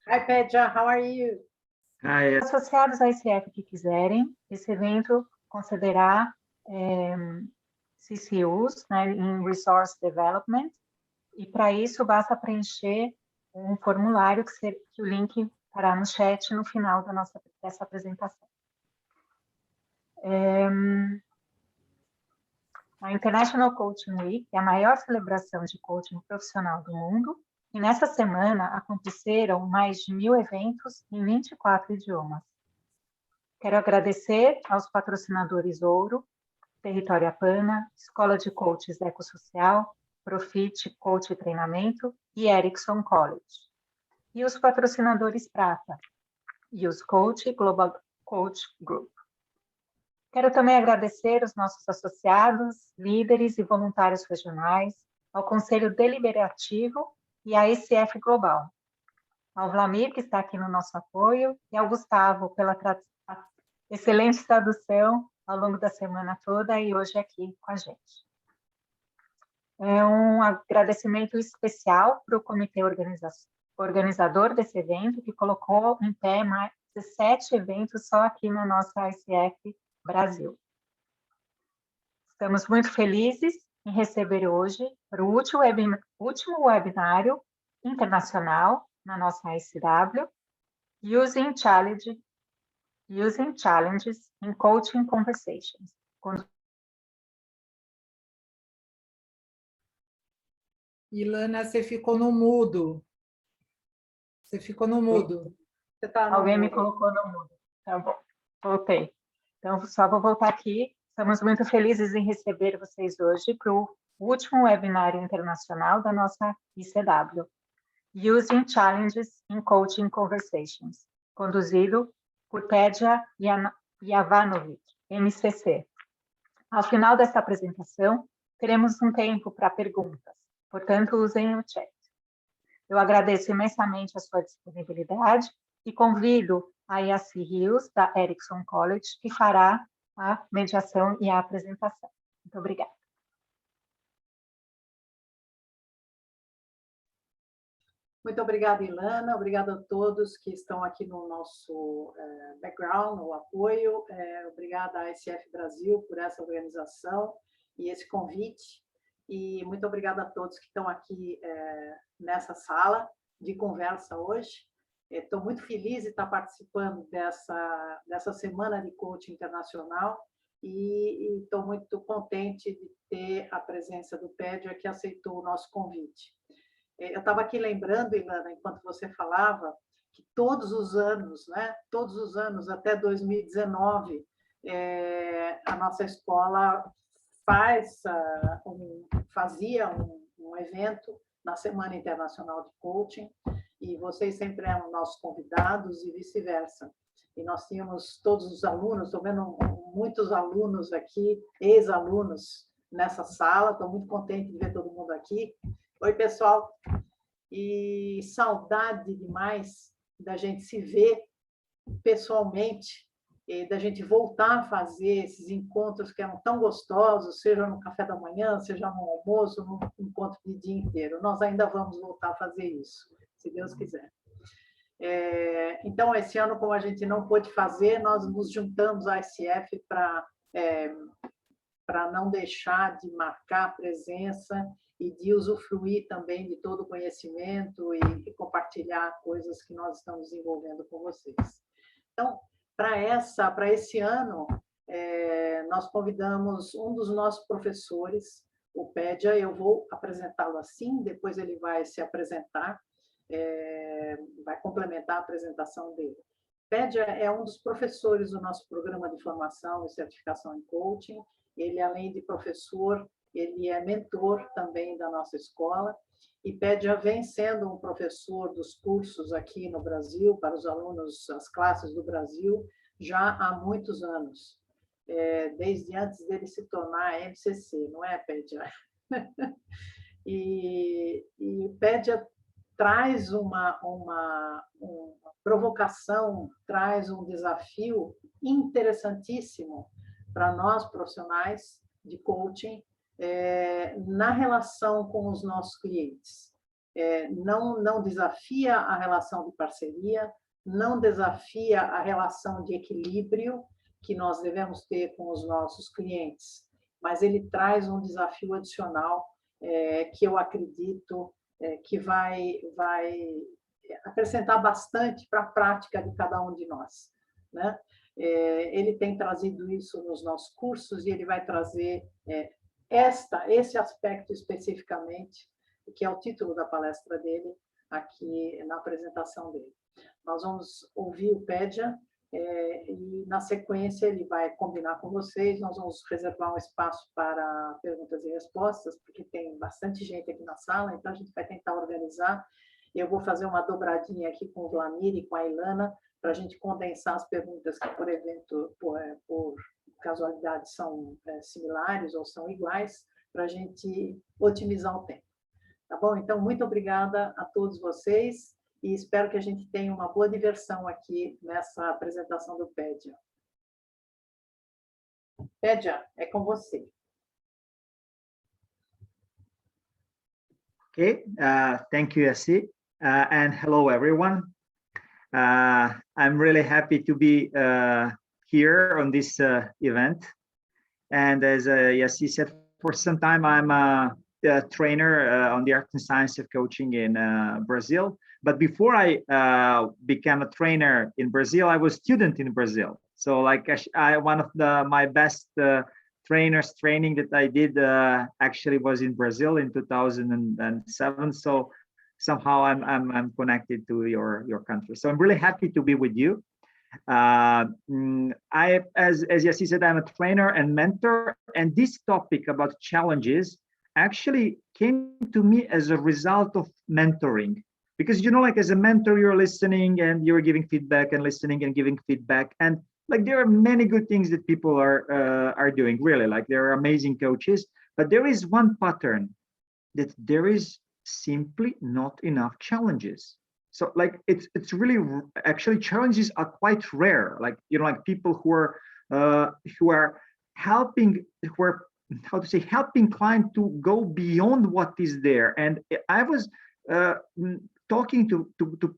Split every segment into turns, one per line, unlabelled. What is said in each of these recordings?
Hi, Pedja, how are you?
Associados à ICF que quiserem, esse evento concederá CCUs, né, em Resource Development, e para isso basta preencher um formulário que o link estará no chat no final dessa apresentação. A International Coaching Week é a maior celebração de coaching profissional do mundo, e nessa semana aconteceram mais de 1.000 eventos em 24 idiomas. Quero agradecer aos patrocinadores Ouro, Território Apana, Escola de Coaches Ecossocial, Profit Coach e Treinamento e Erickson College. E os patrocinadores Prata, Use Coach e Global Coach Group. Quero também agradecer os nossos associados, líderes e voluntários regionais, ao Conselho Deliberativo e à ICF Global, ao Vlamir, que está aqui no nosso apoio, e ao Gustavo, pela excelente tradução ao longo da semana toda e hoje aqui com a gente. É um agradecimento especial para o comitê organizador desse evento, que colocou em pé mais 17 eventos só aqui na nossa ICF Brasil. Estamos muito felizes em receber hoje para o último webinário internacional na nossa ICW, Using Challenges in Coaching Conversations.
Ilana, você ficou no mudo. Você ficou no mudo.
Você tá no Alguém mudo. Me colocou no mudo. Tá bom, voltei. Então, só vou voltar aqui. Estamos muito felizes em receber vocês hoje para o último webinário internacional da nossa ICW, Using Challenges in Coaching Conversations, conduzido por Pedja Jovanovic, MCC. Ao final desta apresentação, teremos um tempo para perguntas, portanto, usem o chat. Eu agradeço imensamente a sua disponibilidade e convido a Yassi Rios, da Erickson College, que fará a mediação e a apresentação. Muito obrigada.
Muito obrigada, Ilana. Obrigada a todos que estão aqui no nosso background, no apoio. Obrigada à ICF Brasil por essa organização e esse convite. E muito obrigada a todos que estão aqui nessa sala de conversa hoje. Estou muito feliz de estar participando dessa semana de coaching internacional e estou muito contente de ter a presença do Pedja, que aceitou o nosso convite. Eu estava aqui lembrando, Ilana, enquanto você falava, que todos os anos, né, todos os anos, até 2019, a nossa escola fazia um evento na Semana Internacional de Coaching, e vocês sempre eram nossos convidados e vice-versa. E nós tínhamos todos os alunos, estou vendo muitos alunos aqui, ex-alunos nessa sala, estou muito contente de ver todo mundo aqui. Oi, pessoal. E saudade demais da gente se ver pessoalmente, e da gente voltar a fazer esses encontros que eram tão gostosos, seja no café da manhã, seja no almoço, no encontro de dia inteiro. Nós ainda vamos voltar a fazer isso, se Deus quiser. Então, esse ano, como a gente não pôde fazer, nós nos juntamos à ICF para não deixar de marcar a presença e de usufruir também de todo o conhecimento e compartilhar coisas que nós estamos desenvolvendo com vocês. Então, para esse ano, nós convidamos um dos nossos professores, o Pedja. Eu vou apresentá-lo assim, depois ele vai se apresentar, vai complementar a apresentação dele. Pedja é um dos professores do nosso programa de formação e certificação em coaching. Ele, além de professor, ele é mentor também da nossa escola, e Pedja vem sendo um professor dos cursos aqui no Brasil, para os alunos, as classes do Brasil, já há muitos anos, desde antes dele se tornar MCC, não é, Pedja? E Pedja traz uma provocação, traz um desafio interessantíssimo para nós, profissionais de coaching, na relação com os nossos clientes. não desafia a relação de parceria, não desafia a relação de equilíbrio que nós devemos ter com os nossos clientes, mas ele traz um desafio adicional que eu acredito que vai acrescentar bastante para a prática de cada um de nós, né? Ele tem trazido isso nos nossos cursos e ele vai trazer esse aspecto especificamente, que é o título da palestra dele, aqui na apresentação dele. Nós vamos ouvir o Pedja e, na sequência, ele vai combinar com vocês. Nós vamos reservar um espaço para perguntas e respostas, porque tem bastante gente aqui na sala, então a gente vai tentar organizar. Eu vou fazer uma dobradinha aqui com o Vlamir e com a Ilana, para a gente condensar as perguntas que, por casualidade, são similares ou são iguais, para a gente otimizar o tempo. Tá bom? Então, muito obrigada a todos vocês e espero que a gente tenha uma boa diversão aqui nessa apresentação do Pedja. Pedja, é com você.
Okay, thank you, Yassi, and hello, everyone. I'm really happy to be here on this event. And as Yassi said, for some time, I'm a trainer on the art and science of coaching in Brazil. But before I became a trainer in Brazil, I was a student in Brazil. So like one of my best trainers training that I did actually was in Brazil in 2007. So somehow I'm connected to your country. So I'm really happy to be with you. As Yassi said, I'm a trainer and mentor, and this topic about challenges actually came to me as a result of mentoring. Because, you know, like as a mentor, you're listening and you're giving feedback and listening and giving feedback. And like there are many good things that people are doing, really. Like there are amazing coaches, but there is one pattern that there is simply not enough challenges. So like it's really actually challenges are quite rare. Like, you know, like people who are helping, who are helping client to go beyond what is there. And I was talking to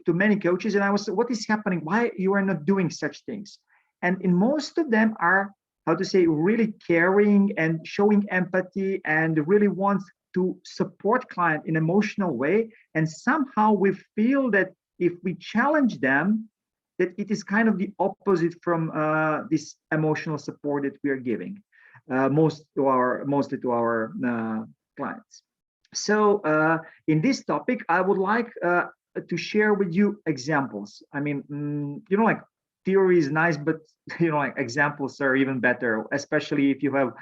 many coaches, and I was, what is happening? Why you are not doing such things? And in most of them are, really caring and showing empathy and really wants to support client in emotional way. And somehow we feel that if we challenge them, that it is kind of the opposite from this emotional support that we are giving mostly to our clients. So in this topic, I would like to share with you examples. I mean, you know, like theory is nice, but you know, like examples are even better, especially if you have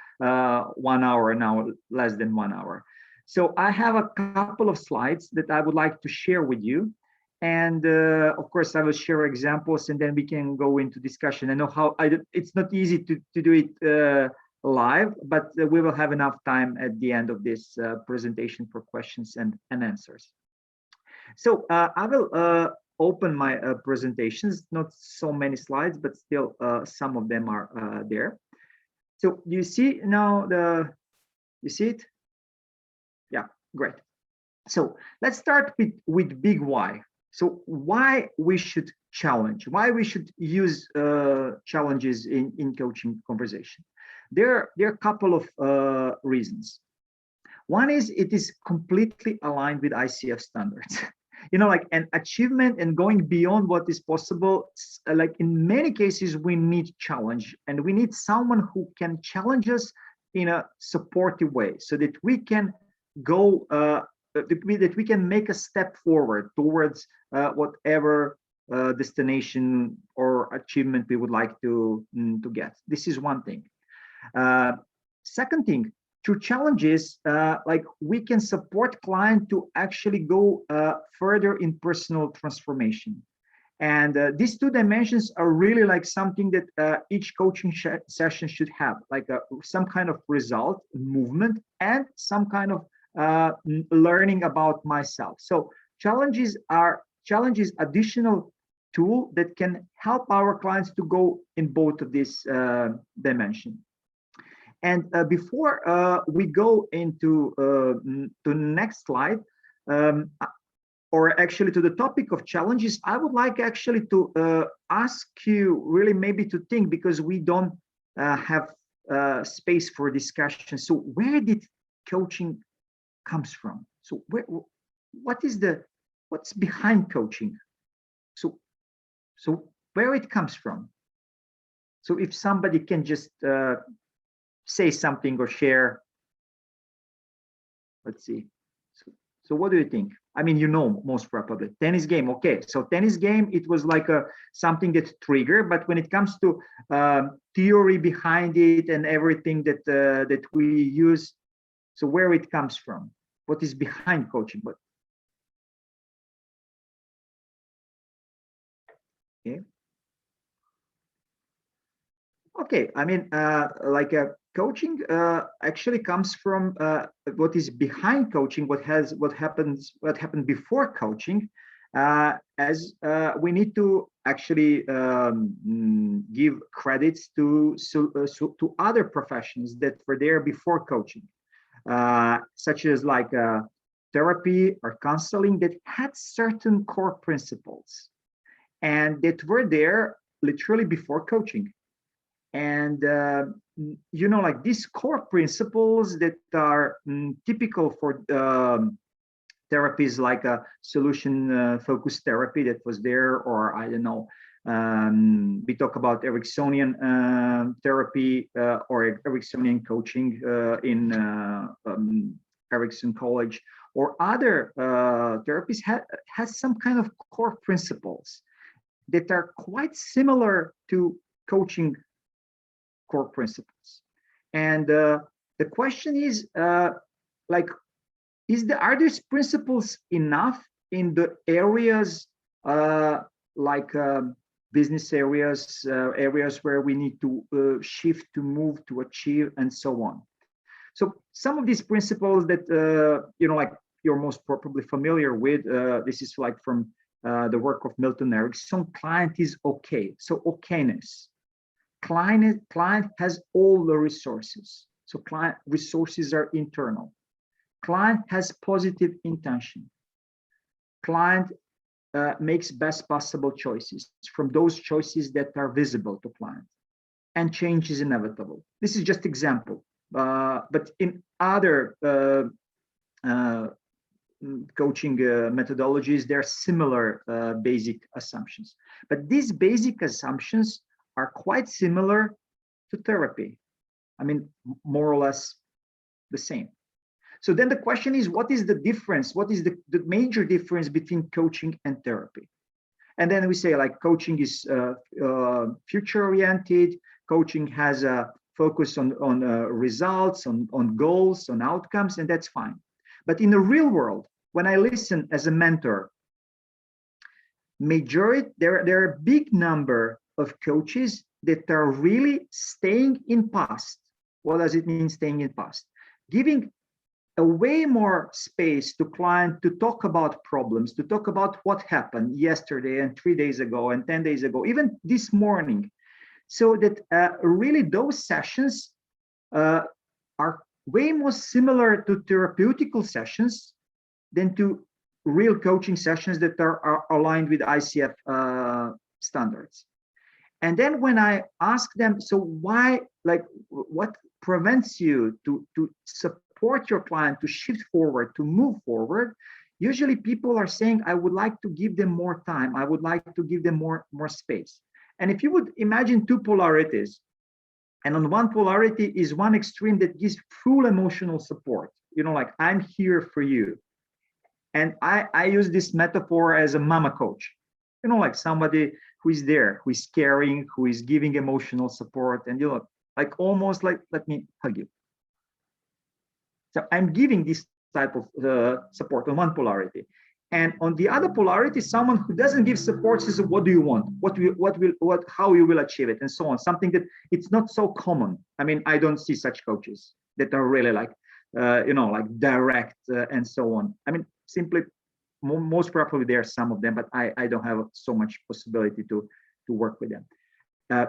1 hour now, less than 1 hour. So I have a couple of slides that I would like to share with you. And of course, I will share examples and then we can go into discussion. I know how it's not easy to do it live, but we will have enough time at the end of this presentation for questions and answers. So I will open my presentations, not so many slides, but still some of them are there. So you see now you see it? Yeah, great. So let's start with big why. So why we should challenge, why we should use challenges in coaching conversation. There are a couple of reasons. One is it is completely aligned with ICF standards. You know, like an achievement and going beyond what is possible. Like in many cases, we need challenge, and we need someone who can challenge us in a supportive way, so that we can go, that we can make a step forward towards whatever destination or achievement we would like to get. This is one thing. Second thing, through challenges, like we can support client to actually go further in personal transformation. And these two dimensions are really like something that each coaching session should have, like some kind of result, movement, and some kind of learning about myself. So challenges additional tool that can help our clients to go in both of these dimensions. And before we go into the next slide, or actually to the topic of challenges, I would like actually to ask you really maybe to think, because we don't have space for discussion. So where did coaching comes from? So what's behind coaching? So where it comes from? So if somebody can just say something or share, let's see. So what do you think? I mean, you know, most probably tennis game. Okay, so tennis game, it was like something that triggered. But when it comes to theory behind it and everything that we use, so where it comes from? What is behind coaching? But okay, I mean, coaching actually comes from what is behind coaching, what happened before coaching, as we need to actually give credits to to other professions that were there before coaching, such as like therapy or counseling, that had certain core principles and that were there literally before coaching. And you know, like these core principles that are typical for therapies like a solution focused therapy that was there, or I don't know, we talk about Ericksonian therapy or Ericksonian coaching in Erickson College, or other therapies has some kind of core principles that are quite similar to coaching core principles. And the question is, like, are these principles enough in the areas like business areas, areas where we need to shift, to move, to achieve, and so on? So some of these principles that you know, like you're most probably familiar with, this is like from the work of Milton Erickson. Client is okay. So okayness. Client has all the resources. So client resources are internal. Client has positive intention. Client makes best possible choices from those choices that are visible to client, and change is inevitable. This is just example, but in other coaching methodologies, there are similar basic assumptions. But these basic assumptions are quite similar to therapy. I mean, more or less the same. So then the question is, what is the difference? What is the major difference between coaching and therapy? And then we say, like, coaching is future oriented. Coaching has a focus on results, on goals, on outcomes, and that's fine. But in the real world, when I listen as a mentor, there are a big number of coaches that are really staying in past. What does it mean, staying in past? Giving a way more space to client to talk about problems, to talk about what happened yesterday and 3 days ago and 10 days ago, even this morning. So that really those sessions are way more similar to therapeutical sessions than to real coaching sessions that are aligned with ICF standards. And then when I ask them, so why, like, what prevents you to support your client, to shift forward, to move forward? Usually people are saying, I would like to give them more time. I would like to give them more space. And if you would imagine two polarities, and on one polarity is one extreme that gives full emotional support, you know, like, I'm here for you. And I use this metaphor as a mama coach, you know, like somebody who is there, who is caring, who is giving emotional support, and, you know, like almost like, let me hug you. So I'm giving this type of support on one polarity. And on the other polarity, someone who doesn't give support says, what do you want? How you will achieve it, and so on. Something that it's not so common. I mean, I don't see such coaches that are really like, you know, like direct and so on. I mean, simply, most probably there are some of them, but I don't have so much possibility to work with them.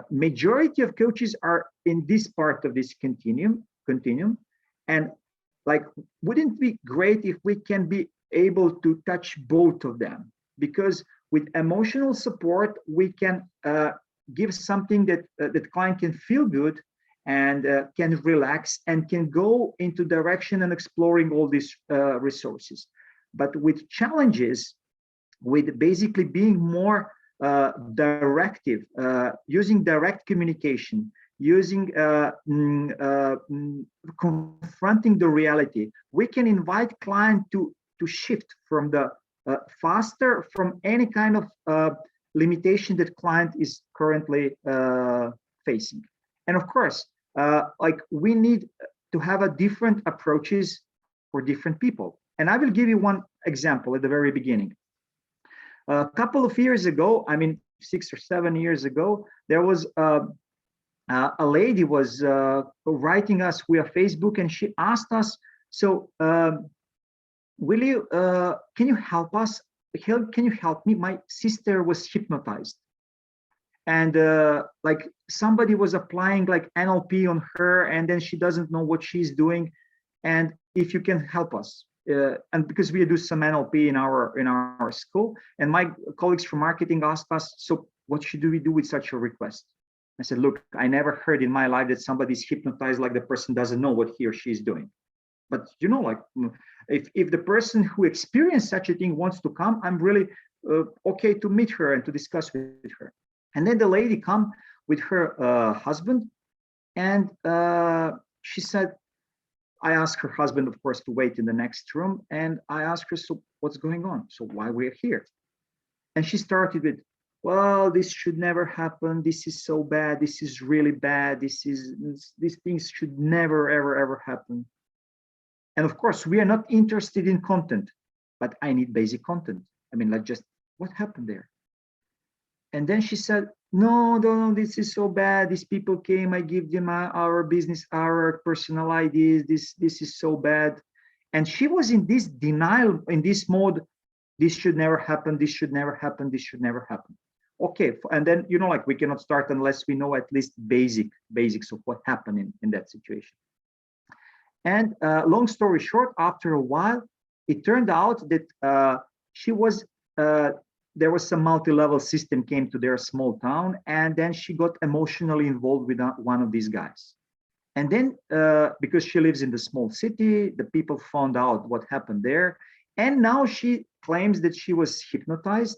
Majority of coaches are in this part of this continuum, and like, wouldn't it be great if we can be able to touch both of them, because with emotional support, we can give something that that client can feel good and can relax and can go into direction and exploring all these resources. But with challenges, with basically being more directive, using direct communication, using confronting the reality, we can invite client to shift from the faster from any kind of limitation that client is currently facing. And of course, like we need to have a different approaches for different people. And I will give you one example at the very beginning. A couple of years ago, I mean 6 or 7 years ago, there was a lady was writing us via Facebook, and she asked us, so will you can you help us, can you help me, my sister was hypnotized, and like somebody was applying like NLP on her, and then she doesn't know what she's doing, and if you can help us. And because we do some NLP in our school, and my colleagues from marketing asked us, so what should we do with such a request? I said, look, I never heard in my life that somebody's hypnotized like the person doesn't know what he or she is doing. But you know, like if the person who experienced such a thing wants to come, I'm really okay to meet her and to discuss with her. And then the lady come with her husband, and she said, I asked her husband, of course, to wait in the next room, and I asked her, so what's going on? So why we're here? And she started with, well, this should never happen. This is so bad. This is really bad. These things should never, ever happen. And of course, we are not interested in content, but I need basic content. I mean, like just what happened there? And then she said, no, this is so bad. These people came, I give them our business, our personal ideas. This is so bad. And she was in this denial, in this mode, this should never happen. This should never happen. This should never happen. Okay, and then, you know, like we cannot start unless we know at least basics of what happened in that situation. And long story short, after a while, it turned out that she was, there was some multi-level system came to their small town, and then she got emotionally involved with one of these guys. And then because she lives in the small city, the people found out what happened there. And now she claims that she was hypnotized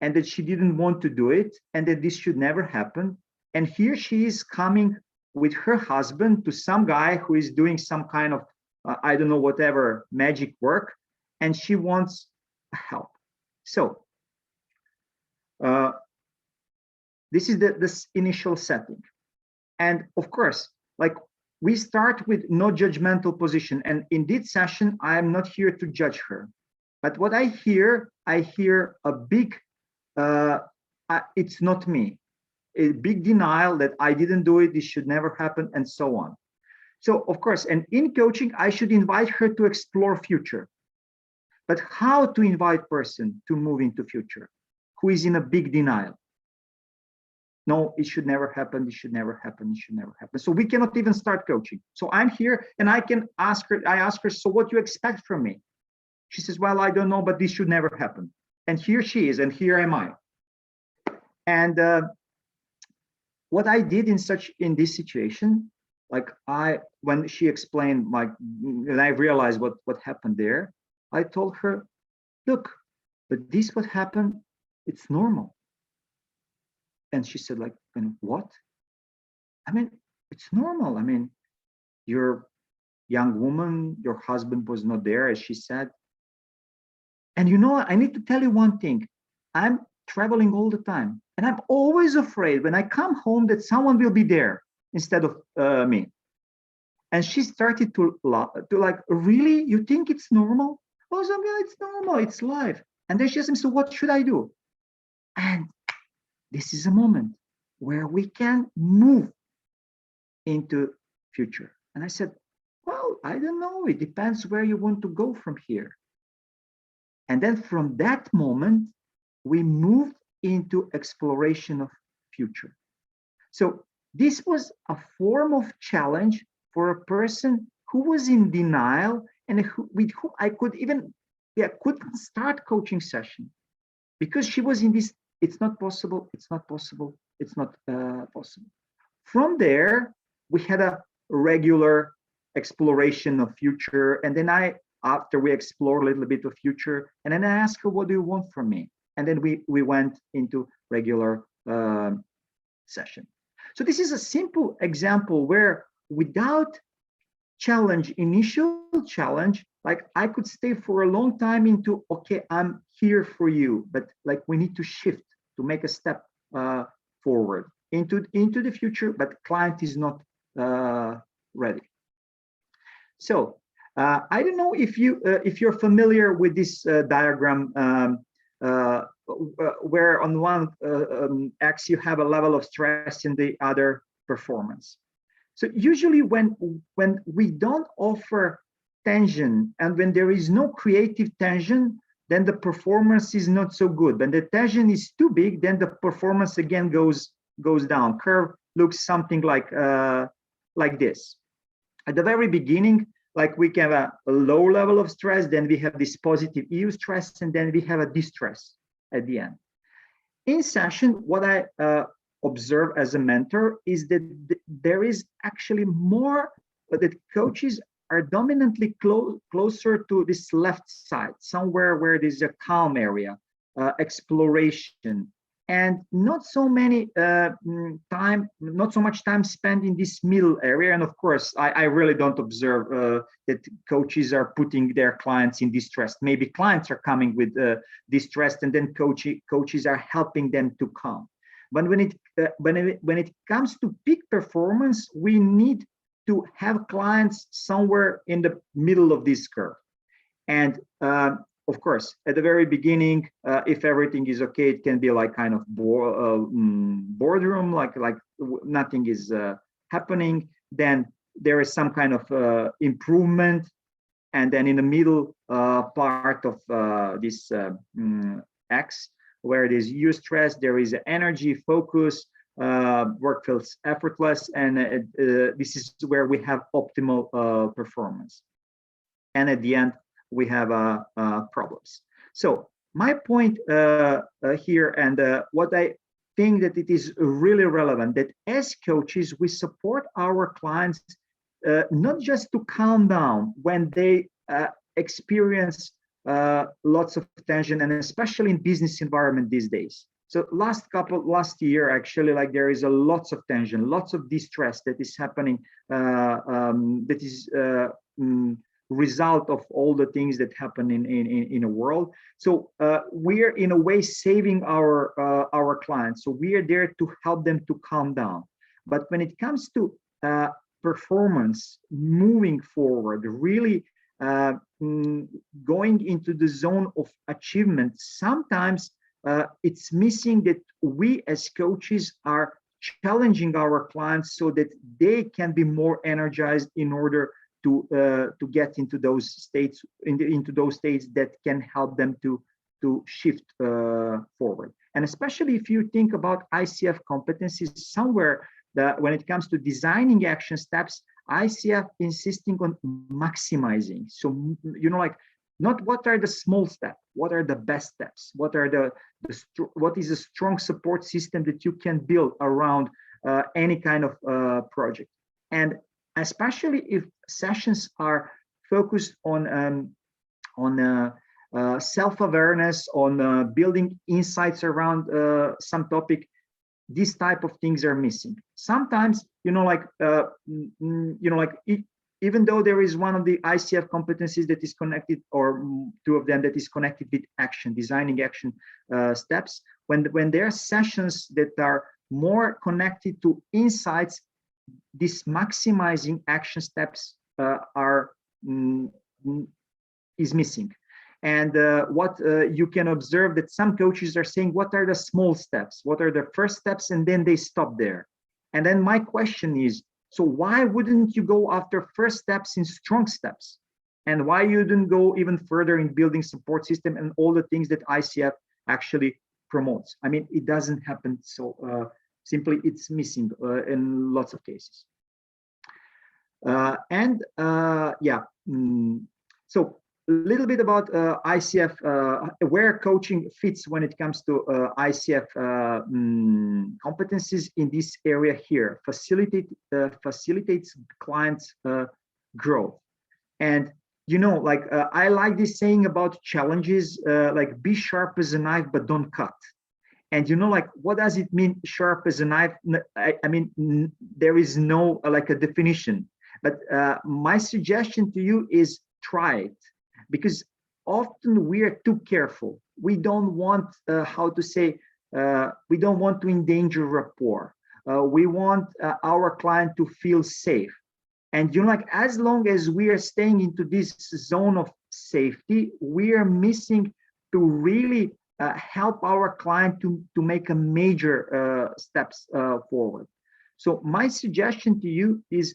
and that she didn't want to do it and that this should never happen. And here she is coming with her husband to some guy who is doing some kind of, I don't know, whatever magic work, and she wants help. So this is this initial setting. And of course, like we start with no judgmental position. And in this session, I am not here to judge her. But what I hear a big, it's not me. A big denial that I didn't do it, this should never happen, and so on. So of course, and in coaching, I should invite her to explore future. But how to invite person to move into future who is in a big denial? No, it should never happen, it should never happen, it should never happen. So we cannot even start coaching. So I'm here and I can ask her, so what do you expect from me? She says, well, I don't know, but this should never happen. And here she is, and here am I. And what I did in this situation, like when she explained and I realized what happened there, I told her, look, but this what happened, it's normal. And she said, like, what? I mean, it's normal. I mean, you're young woman, your husband was not there, as she said. And you know, I need to tell you one thing. I'm traveling all the time, and I'm always afraid when I come home that someone will be there instead of me. And she started to like, really? You think it's normal? Oh, so yeah, it's normal, it's life. And then she asked me, so what should I do? And this is a moment where we can move into future. And I said, well, I don't know. It depends where you want to go from here. And then from that moment, we moved into exploration of future. So this was a form of challenge for a person who was in denial and with whom I could even couldn't start coaching session because she was in this, it's not possible, it's not possible, it's not possible. From there, we had a regular exploration of future. And then after we explored a little bit of future, and then I asked her, what do you want from me? And then we went into regular session. So this is a simple example where without challenge, initial challenge, like I could stay for a long time into, okay, I'm here for you, but like we need to shift to make a step forward into the future, but client is not ready. So I don't know if you're familiar with this diagram where on one X you have a level of stress and the other performance. So usually when we don't offer tension and when there is no creative tension, then the performance is not so good. When the tension is too big, then the performance again goes down. Curve looks something like this. At the very beginning, like we have a low level of stress, then we have this positive EU stress, and then we have a distress at the end. In session, what I observe as a mentor is that there is actually more, that coaches are dominantly closer to this left side, somewhere where there's a calm area, exploration, and not so much time spent in this middle area. And of course, I really don't observe that coaches are putting their clients in distress. Maybe clients are coming with distress, and then coaches are helping them to calm. But when it comes to peak performance, we need to have clients somewhere in the middle of this curve. And of course, at the very beginning, if everything is okay, it can be like kind of boardroom, like nothing is happening. Then there is some kind of improvement, and then in the middle part of this X, where it is eustress, there is energy, focus, work feels effortless, and this is where we have optimal performance. And at the end, we have problems. So my point here, and what I think that it is really relevant, that as coaches, we support our clients not just to calm down when they experience lots of tension, and especially in business environment these days. So last year, actually, like there is a lots of tension, lots of distress that is happening, that is result of all the things that happen in the world. So we're in a way saving our clients. So we are there to help them to calm down. But when it comes to performance, moving forward, really going into the zone of achievement, sometimes it's missing that we as coaches are challenging our clients so that they can be more energized in order to get into those states, into those states that can help them to shift forward. And especially if you think about ICF competencies, somewhere that when it comes to designing action steps, ICF insisting on maximizing. So like not what are the small steps, what are the best steps, what is a strong support system that you can build around any kind of project. And especially if sessions are focused on self-awareness, on building insights around some topic, these type of things are missing. Sometimes, even though there is one of the ICF competencies that is connected, or two of them that is connected with action, designing action steps, when there are sessions that are more connected to insights, these maximizing action steps is missing. And what you can observe that some coaches are saying, what are the small steps? What are the first steps? And then they stop there. And then my question is, so why wouldn't you go after first steps in strong steps? And why you didn't go even further in building support system and all the things that ICF actually promotes? I mean, it doesn't happen. So simply it's missing in lots of cases. So little bit about ICF, where coaching fits when it comes to ICF competencies in this area here. Facilitates clients' growth. And you know, like I like this saying about challenges, like be sharp as a knife, but don't cut. And you know, like what does it mean, sharp as a knife? I mean, there is no like a definition. But my suggestion to you is try it, because often we are too careful. We don't want, how to say, we don't want to endanger rapport. We want our client to feel safe. And you know, like as long as we are staying into this zone of safety, we are missing to really help our client to make a major steps forward. So my suggestion to you is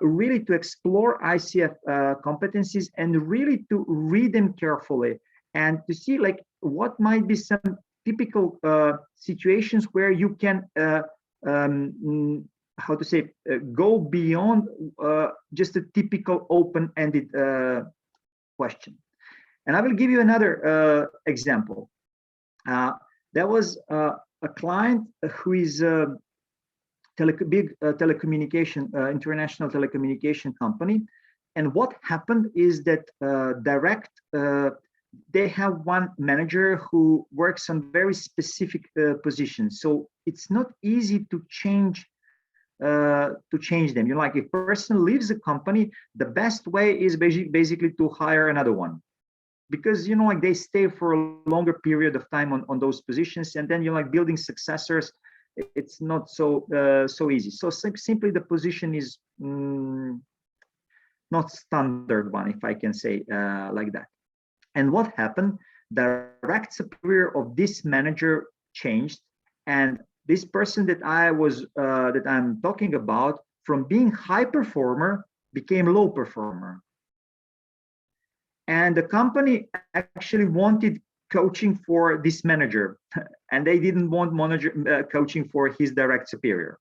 really to explore ICF competencies and really to read them carefully and to see like what might be some typical situations where you can how to say go beyond just a typical open-ended question. And I will give you another example. There was a client who is big telecommunication, international telecommunication company. And what happened is that they have one manager who works on very specific positions. So it's not easy to change them. You know, like if a person leaves the company, the best way is basically to hire another one, because you know, like they stay for a longer period of time on those positions, and then you're like building successors. It's not so easy. So simply the position is not standard one, if I can say like that. And what happened? The direct superior of this manager changed, and this person that I'm talking about, from being high performer became low performer. And the company actually wanted coaching for this manager, and they didn't want coaching for his direct superior.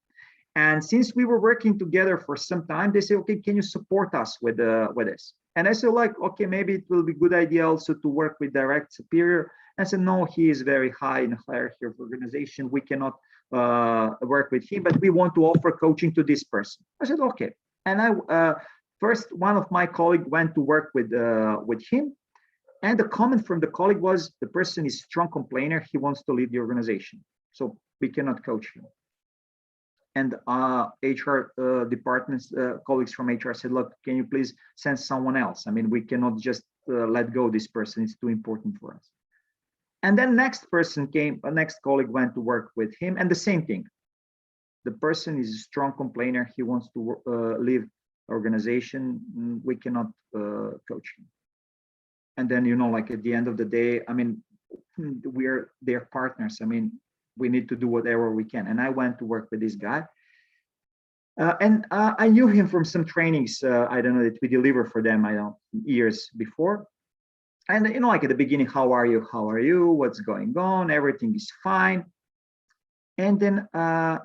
And since we were working together for some time, they said, okay, can you support us with this? And I said, like, okay, maybe it will be a good idea also to work with direct superior. I said, no, he is very high in the hierarchy of organization. We cannot work with him, but we want to offer coaching to this person. I said, okay. And first, one of my colleagues went to work with him. And the comment from the colleague was, the person is a strong complainer. He wants to leave the organization. So we cannot coach him. And HR departments, colleagues from HR said, look, can you please send someone else? I mean, we cannot just let go this person. It's too important for us. And then next person came, a next colleague went to work with him, and the same thing. The person is a strong complainer. He wants to leave organization. We cannot coach him. And then, you know, like at the end of the day, I mean, we're their partners. I mean, we need to do whatever we can. And I went to work with this guy. And I knew him from some trainings, I don't know, that we deliver for them, years before. And, you know, like at the beginning, how are you? How are you? What's going on? Everything is fine. And then I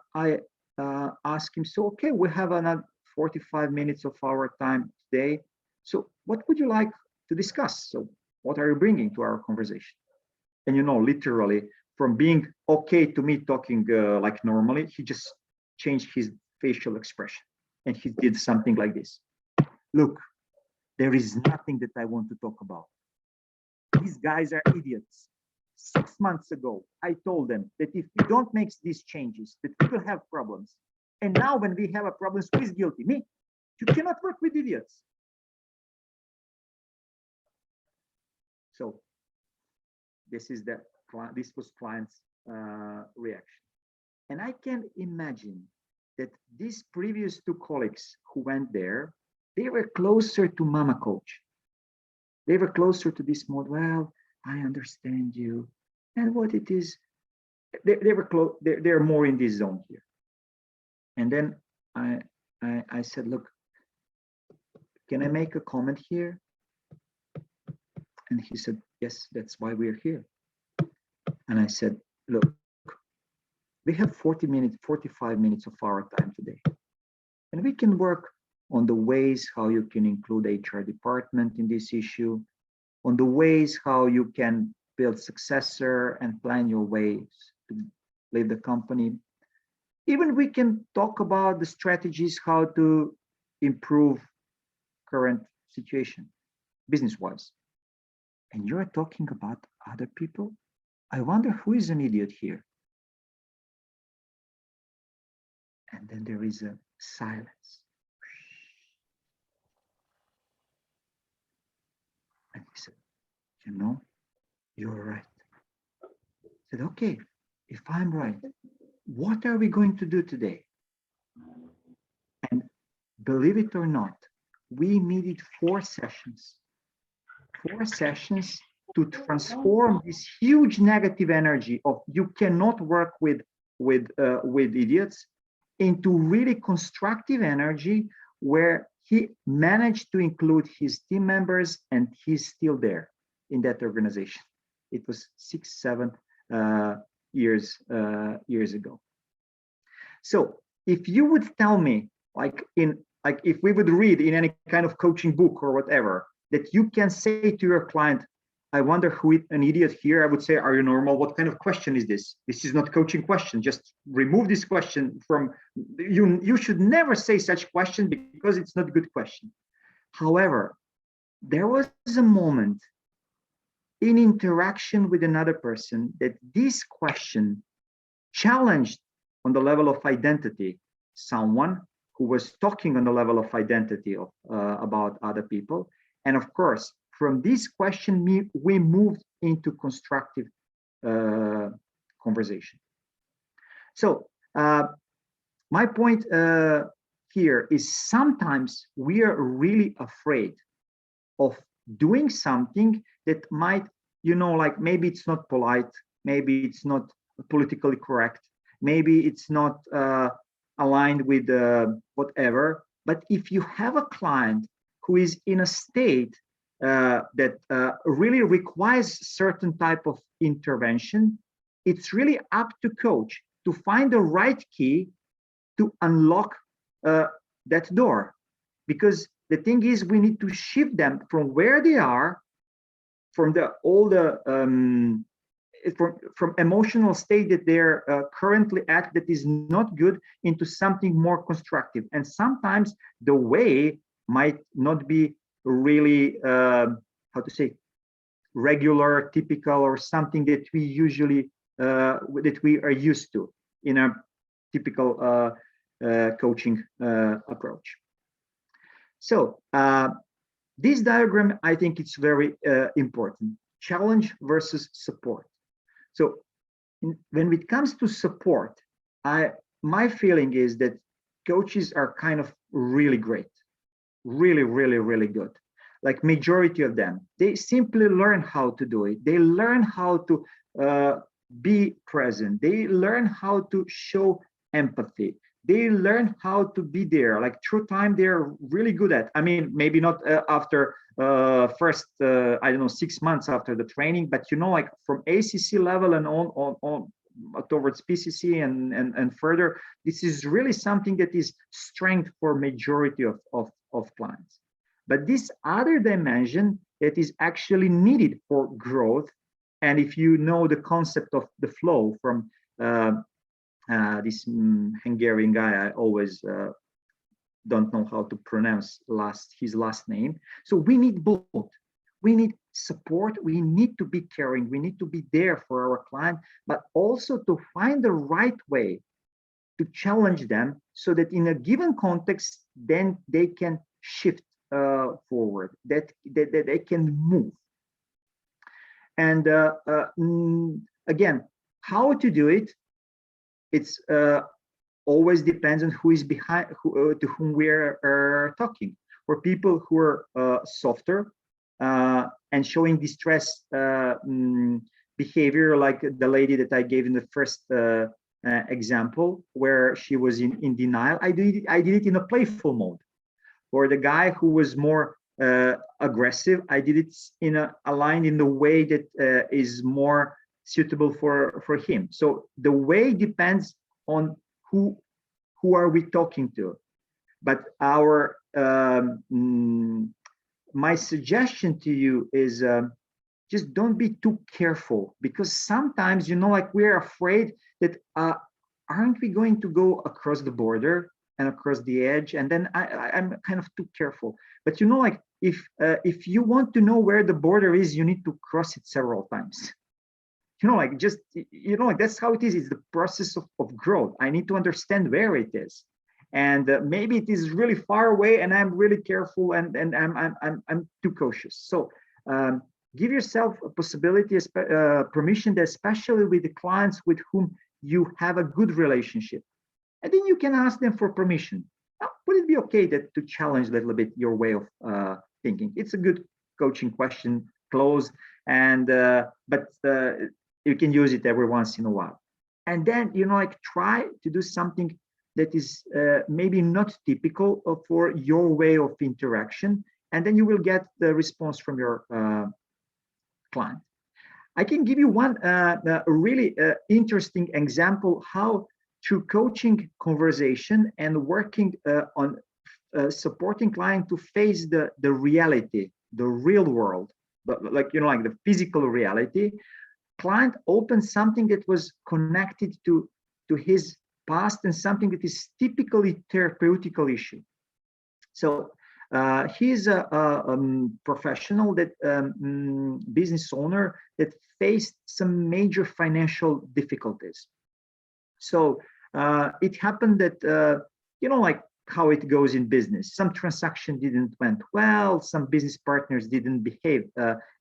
asked him, so, okay, we have another 45 minutes of our time today. So what would you like to discuss? So what are you bringing to our conversation? And, you know, literally from being okay to me talking like normally, he just changed his facial expression. And he did something like this. Look, there is nothing that I want to talk about. These guys are idiots. 6 months ago, I told them that if we don't make these changes, that we will have problems. And now when we have a problem, who is guilty? Me. You cannot work with idiots. So this was client's reaction. And I can imagine that these previous two colleagues who went there, they were closer to Mama Coach. They were closer to this mode. Well, I understand you. And what it is, they were close. They're more in this zone here. And then I said, look, can I make a comment here? And he said, yes, that's why we're here. And I said, look, we have 45 minutes of our time today. And we can work on the ways how you can include HR department in this issue. on the ways how you can build successor and plan your ways to lead the company. Even we can talk about the strategies how to improve current situation, business-wise. And you're talking about other people? I wonder who is an idiot here. And then there is a silence. And he said, you know, you're right. I said, okay, if I'm right, what are we going to do today? And believe it or not, we needed 4 sessions to transform this huge negative energy of you cannot work with idiots into really constructive energy where he managed to include his team members and he's still there in that organization. It was 6-7 years ago. So if you would tell me, like if we would read in any kind of coaching book or whatever, that you can say to your client, I wonder who an idiot here, I would say, are you normal? What kind of question is this? This is not coaching question. Just remove this question from you. You should never say such question because it's not a good question. However, there was a moment in interaction with another person that this question challenged on the level of identity someone who was talking on the level of identity of about other people. And of course, from this question, we moved into constructive conversation. So my point here is sometimes we are really afraid of doing something that might, like maybe it's not polite, maybe it's not politically correct, maybe it's not aligned with whatever. But if you have a client who is in a state that really requires certain type of intervention, it's really up to coach to find the right key to unlock that door. Because the thing is, we need to shift them from where they are, from from emotional state that they're currently at that is not good, into something more constructive. And sometimes the way might not be really how to say regular, typical, or something that we usually that we are used to in a typical coaching approach. So this diagram, I think it's very important. Challenge versus support. So when it comes to support, my feeling is that coaches are kind of really great, really, really, really good. Like majority of them, they simply learn how to do it. They learn how to be present. They learn how to show empathy. They learn how to be there. Like through time, they're really good at. I mean, maybe not after first, I don't know, 6 months after the training, but like from ACC level and on towards PCC and further, this is really something that is strength for majority of clients. But this other dimension that is actually needed for growth, and if you know the concept of the flow from this Hungarian guy, I always don't know how to pronounce his last name. So we need both. We need support. We need to be caring. We need to be there for our client, but also to find the right way to challenge them so that in a given context, then they can shift forward, that they can move. And again, how to do it? It's always depends on who is behind, to whom we are talking. For people who are softer and showing distress behavior, like the lady that I gave in the first example, where she was in denial, I did it in a playful mode. Or the guy who was more aggressive, I did it aligned in the way that is more suitable for him. So the way depends on who are we talking to, but our my suggestion to you is just don't be too careful, because sometimes, like we're afraid that aren't we going to go across the border and across the edge, and then I'm kind of too careful. But like if you want to know where the border is, you need to cross it several times. Like just like that's how it is. It's the process of growth. I need to understand where it is, and maybe it is really far away, and I'm really careful, and I'm too cautious. So give yourself a possibility, permission, that especially with the clients with whom you have a good relationship, and then you can ask them for permission. Would it be okay to challenge a little bit your way of thinking? It's a good coaching question, close, and but you can use it every once in a while. And then like try to do something that is maybe not typical for your way of interaction, and then you will get the response from your client. I can give you one really interesting example how through coaching conversation and working on supporting client to face the reality, the real world, but like like the physical reality, client opened something that was connected to his past and something that is typically therapeutical issue. So he's a professional, that business owner that faced some major financial difficulties. So it happened that like how it goes in business, some transaction didn't went well, some business partners didn't behave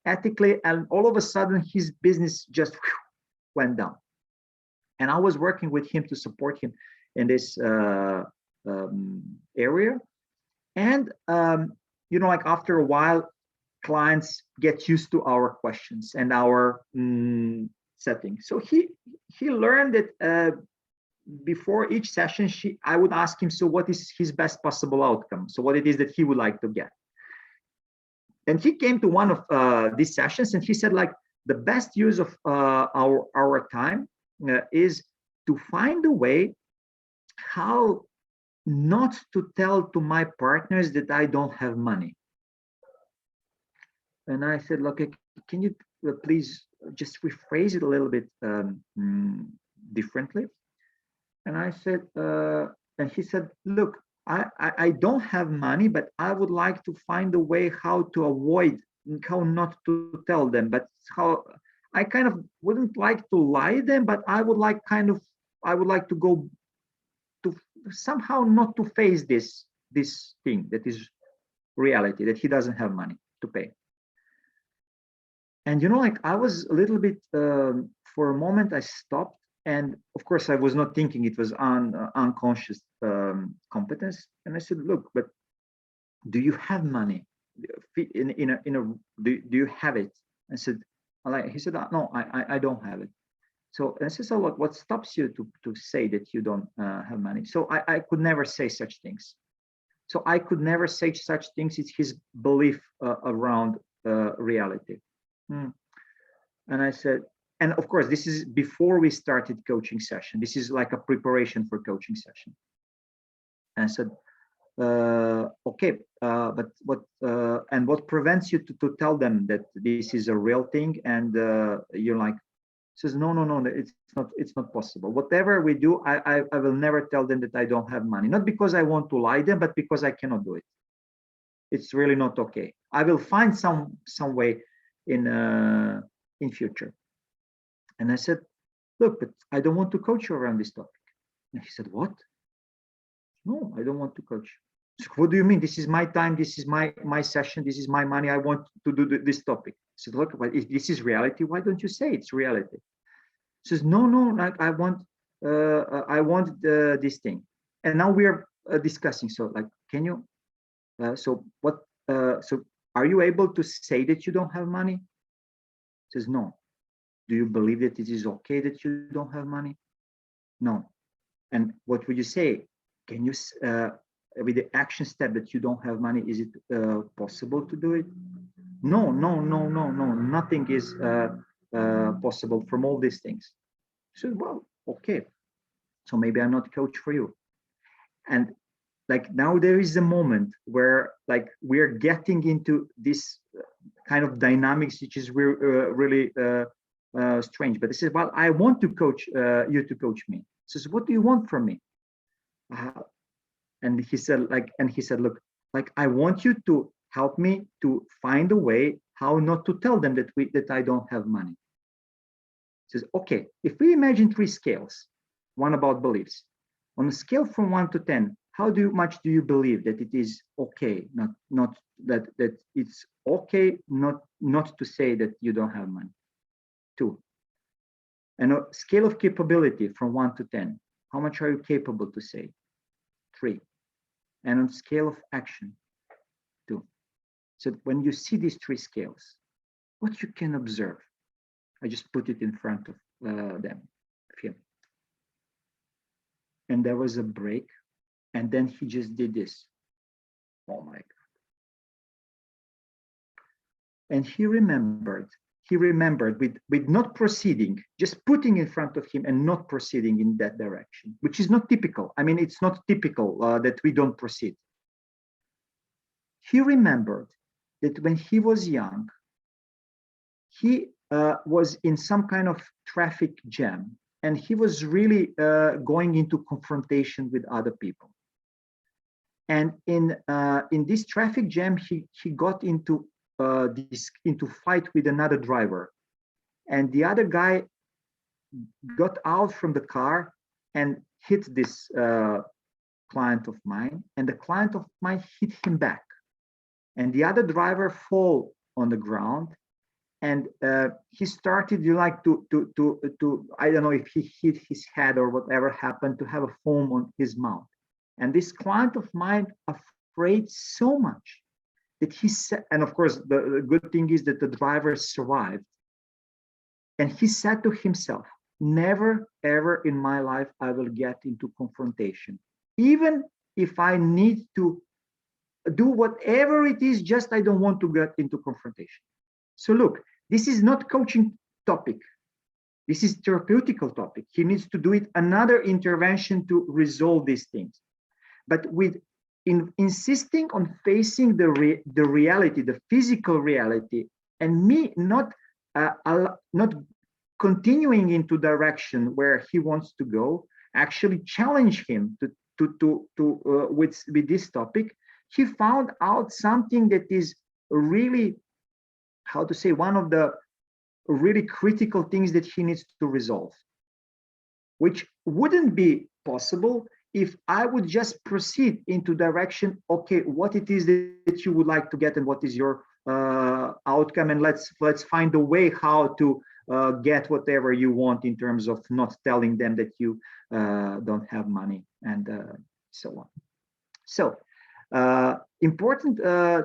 ethically, and all of a sudden his business just went down. And I was working with him to support him in this area. And like after a while, clients get used to our questions and our setting. So he learned that before each session, I would ask him, so what is his best possible outcome? So what it is that he would like to get. And he came to one of these sessions, and he said, like, the best use of our time is to find a way how not to tell to my partners that I don't have money. And I said, look, can you please just rephrase it a little bit differently? And I said, and he said, look, I don't have money, but I would like to find a way how to avoid, how not to tell them, but how I kind of wouldn't like to lie them, but I would like to go to somehow not to face this thing that is reality, that he doesn't have money to pay. And like I was a little bit for a moment I stopped, and of course I was not thinking, it was unconscious competence. And I said, look, but do you have money? Do you have it? I said, he said, no, I don't have it. So I said, so what stops you to say that you don't have money? So I could never say such things. So I could never say such things. It's his belief around reality. And I said, and of course, this is before we started coaching session. This is like a preparation for coaching session. And I said, okay, but what prevents you to tell them that this is a real thing? And you're like, says, no, it's not possible. Whatever we do, I will never tell them that I don't have money. Not because I want to lie them, but because I cannot do it. It's really not okay. I will find some way in future. And I said, look, but I don't want to coach you around this topic. And he said, what? No, I don't want to coach. So what do you mean? This is my time. This is my session. This is my money. I want to do this topic. I said, look, but if this is reality, why don't you say it's reality? He says, no, like I want this thing. And now we are discussing. So like, can you? So are you able to say that you don't have money? He says, no. Do you believe that it is okay that you don't have money? No. And what would you say? Can you, with the action step that you don't have money, is it possible to do it? No. Nothing is possible from all these things. So, well, okay. So maybe I'm not coach for you. And like now there is a moment where like we're getting into this kind of dynamics, which is really strange. But he said, well, I want to coach you to coach me. He says, what do you want from me? And he said, look, like I want you to help me to find a way how not to tell them that I don't have money. He says, okay, if we imagine 3 scales, one about beliefs, on a scale from 1 to 10, how much do you believe that it is okay, not that it's okay not to say that you don't have money? 2. And a scale of capability from 1 to 10, how much are you capable to say? 3. And on scale of action, 2. So when you see these 3 scales, what you can observe, I just put it in front of them, him. And there was a break, and then he just did this. Oh my God. And he remembered with not proceeding, just putting in front of him and not proceeding in that direction, which is not typical. I mean, it's not typical that we don't proceed. He remembered that when he was young, he was in some kind of traffic jam, and he was really going into confrontation with other people. And in this traffic jam, he got into fight with another driver, and the other guy got out from the car and hit this client of mine, and the client of mine hit him back, and the other driver fall on the ground, and he started to I don't know if he hit his head or whatever happened, to have a foam on his mouth. And this client of mine afraid so much that he said, and of course the good thing is that the driver survived, and he said to himself, never ever in my life I will get into confrontation, even if I need to do whatever it is, just I don't want to get into confrontation. So look, this is not coaching topic, this is therapeutical topic. He needs to do it another intervention to resolve these things. But with insisting on facing the reality, the physical reality, and me not continuing into direction where he wants to go, actually challenge him with this topic, he found out something that is really, how to say, one of the really critical things that he needs to resolve, which wouldn't be possible if I would just proceed into direction, okay, what it is that you would like to get and what is your outcome, and let's find a way how to get whatever you want in terms of not telling them that you don't have money, and so on. So important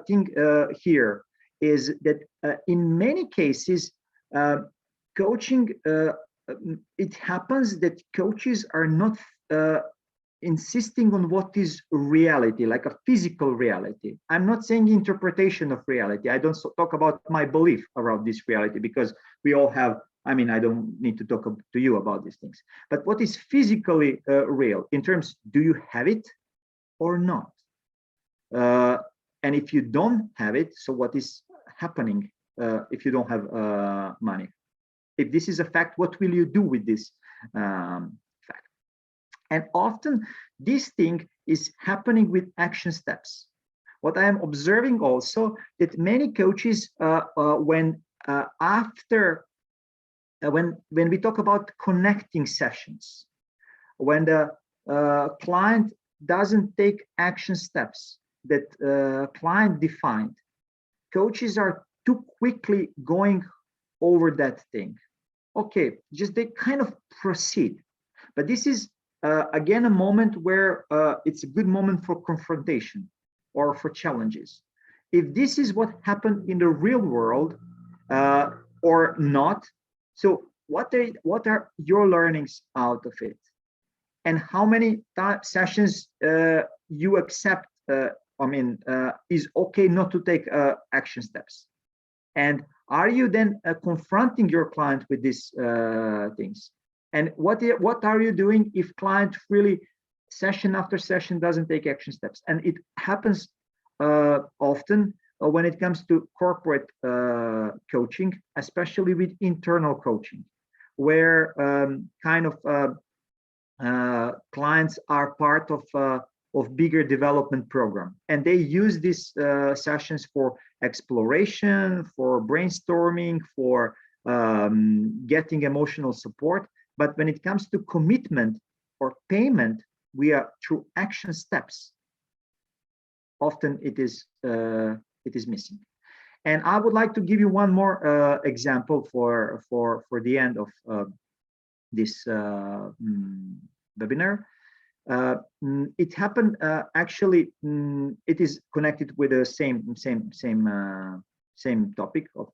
thing here is that in many cases, coaching, it happens that coaches are not insisting on what is reality, like a physical reality. I'm not saying interpretation of reality. I don't talk about my belief around this reality, because we all have, I mean, I don't need to talk to you about these things. But what is physically real in terms, do you have it or not? And if you don't have it, so what is happening if you don't have money? If this is a fact, what will you do with this fact? And often this thing is happening with action steps. What I am observing also, that many coaches, when we talk about connecting sessions, when the client doesn't take action steps that client defined, coaches are too quickly going over that thing. Okay, just they kind of proceed. But this is again a moment where it's a good moment for confrontation or for challenges. If this is what happened in the real world or not, so what are your learnings out of it? And how many sessions you accept, is okay not to take action steps? And are you then confronting your client with these things? And what are you doing if client really session after session doesn't take action steps. And it happens often when it comes to corporate coaching, especially with internal coaching, where kind of clients are part of bigger development program, and they use these sessions for exploration, for brainstorming, for getting emotional support. But when it comes to commitment or payment, we are through action steps. Often it is missing. And I would like to give you one more example for the end of this webinar. It happened actually. It is connected with the same topic of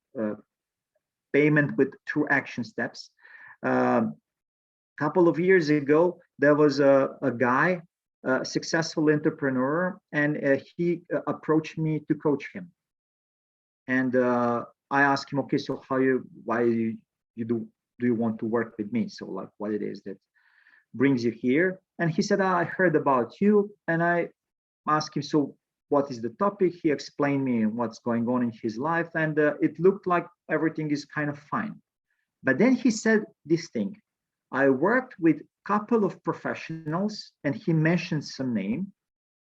payment with through action steps. Couple of years ago, there was a guy, a successful entrepreneur, and he approached me to coach him. And I asked him, okay, so why do you want to work with me? So like, what it is that brings you here? And he said, I heard about you. And I asked him, so what is the topic? He explained me what's going on in his life, and it looked like everything is kind of fine. But then he said this thing: I worked with a couple of professionals, and he mentioned some name,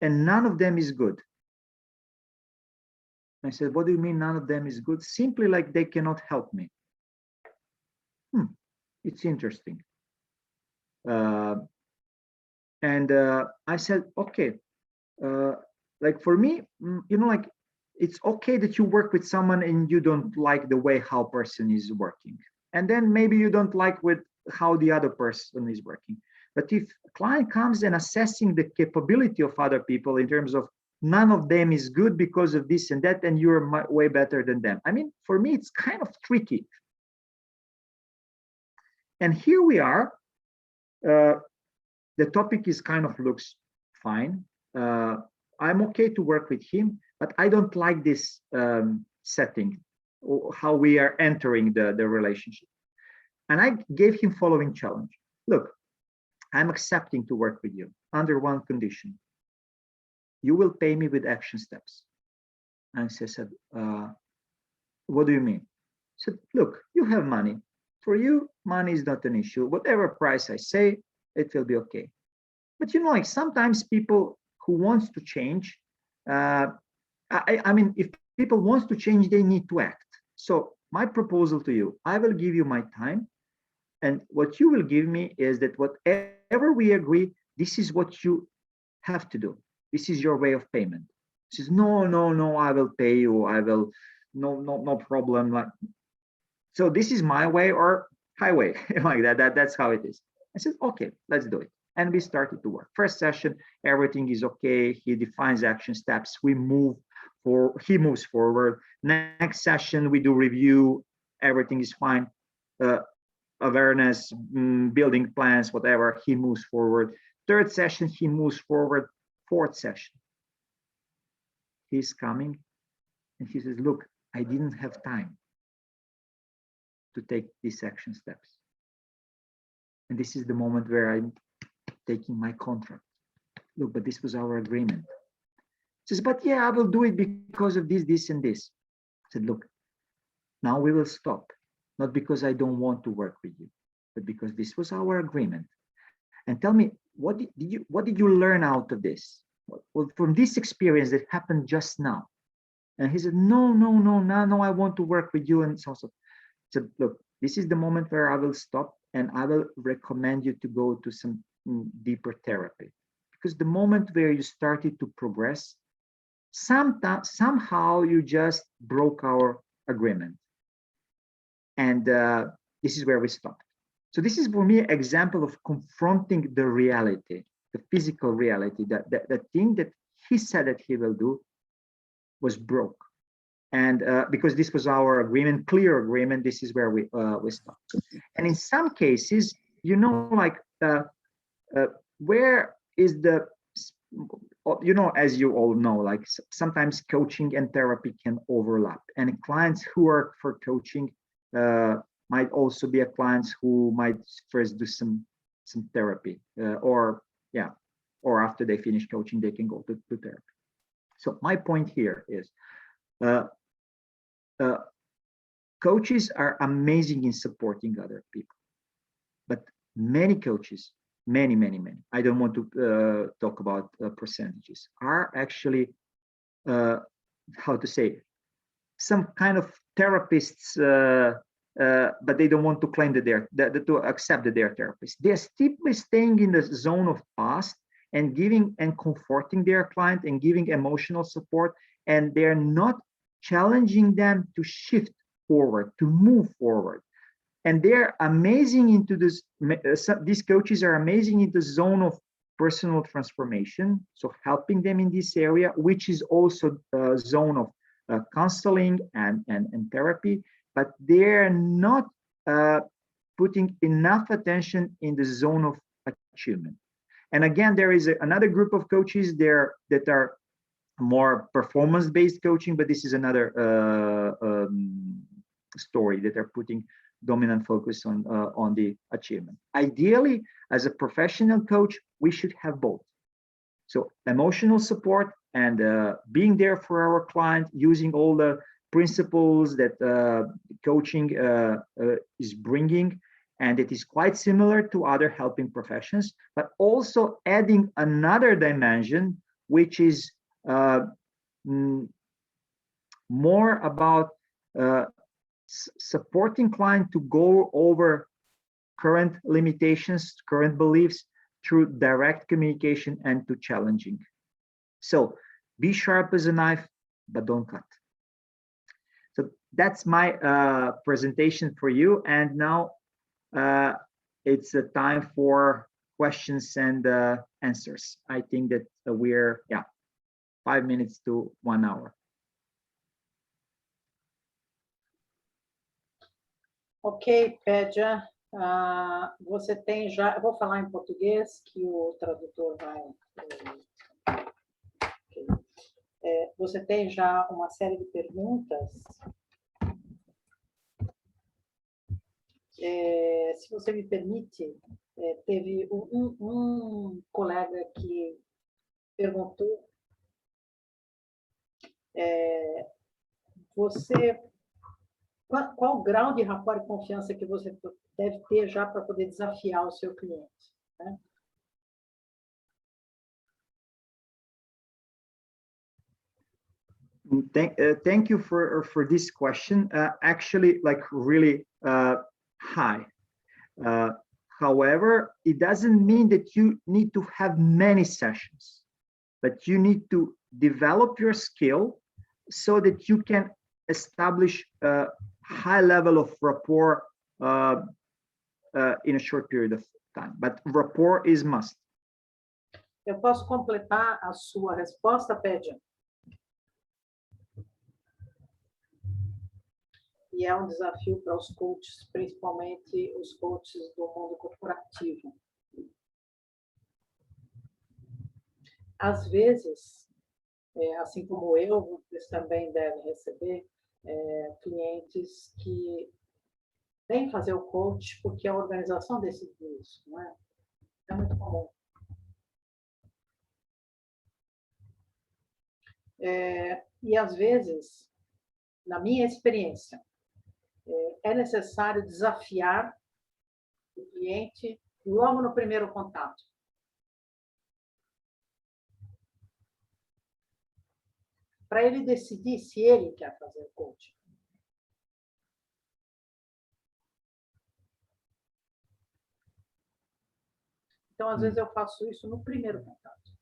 and none of them is good. I said, what do you mean none of them is good? Simply like they cannot help me. It's interesting. And I said, okay, like for me, like it's okay that you work with someone and you don't like the way how person is working. And then maybe you don't like with how the other person is working. But if a client comes and assessing the capability of other people in terms of none of them is good because of this and that, and you're way better than them. I mean, for me, it's kind of tricky. And here we are. The topic is kind of looks fine. I'm okay to work with him, but I don't like this setting, or how we are entering the relationship. And I gave him following challenge. Look, I'm accepting to work with you under one condition. You will pay me with action steps. And he said, what do you mean? I said, look, you have money. For you, money is not an issue. Whatever price I say, it will be okay. But like sometimes people who wants to change, I mean, if people wants to change, they need to act. So my proposal to you, I will give you my time. And what you will give me is that whatever we agree, this is what you have to do. This is your way of payment. He says, no, I will pay you. I will, no problem. Like, so this is my way or highway, like that. That's how it is. I said, okay, let's do it. And we started to work. First session, everything is okay. He defines action steps. He moves forward. Next session, we do review. Everything is fine. Awareness, building plans, whatever. He moves forward. Third session, he moves forward. Fourth session, he's coming and he says, look, I didn't have time to take these action steps. And this is the moment where I'm taking my contract. Look, but this was our agreement. He says, but yeah, I will do it because of this, and this. I said, look, now we will stop. Not because I don't want to work with you, but because this was our agreement. And tell me, what did you learn out of this? Well, from this experience that happened just now. And he said, no, I want to work with you. And so I said, look, this is the moment where I will stop, and I will recommend you to go to some deeper therapy. Because the moment where you started to progress, somehow you just broke our agreement. And this is where we stopped. So this is for me an example of confronting the reality, the physical reality, that the thing that he said that he will do was broke. And because this was our agreement, clear agreement, this is where we stopped. And in some cases, like where is the, as you all know, like sometimes coaching and therapy can overlap, and clients who are for coaching might also be clients who might first do some therapy, or after they finish coaching, they can go to therapy. So my point here is coaches are amazing in supporting other people, but many coaches, many, I don't want to talk about percentages, are actually, how to say, some kind of therapists, but they don't want to claim that to accept that they're therapists. They're still staying in the zone of past and giving and comforting their client and giving emotional support, and they're not challenging them to shift forward, to move forward. And they're amazing into this. These coaches are amazing in the zone of personal transformation, so helping them in this area, which is also a zone of counseling and therapy, but they're not putting enough attention in the zone of achievement. And again, there is another group of coaches there that are more performance-based coaching, but this is another story, that are putting dominant focus on the achievement. Ideally, as a professional coach, we should have both. So emotional support and being there for our client, using all the principles that coaching is bringing, and it is quite similar to other helping professions, but also adding another dimension, which is more about supporting client to go over current limitations, current beliefs through direct communication and to challenging. So be sharp as a knife, but don't cut. So that's my presentation for you. And now it's a time for questions and answers. I think that we're 5 minutes to 1 hour.
Ok, Pédia, você tem já... Eu vou falar em português, que o tradutor vai... Okay. Você tem já uma série de perguntas. Se você me permite, teve um colega que perguntou... Qual o grau de rapport e confiança que você deve ter já para poder desafiar o seu cliente, né?
Thank you for this question. Actually, like really high. However, it doesn't mean that you need to have many sessions, but you need to develop your skill so that you can establish a high level of rapport in a short period of time. But rapport is must.
Eu posso completar a sua resposta, Pédia? E é um desafio para os coaches, principalmente os coaches do mundo corporativo. Às vezes, assim como eu, vocês também devem receber clientes que vêm fazer o coach porque a organização decidiu isso, não é? É muito comum. E às vezes, na minha experiência, é necessário desafiar o cliente logo no primeiro contato. Para ele decidir se ele quer fazer o coaching. Então, às vezes, eu faço isso no primeiro contato.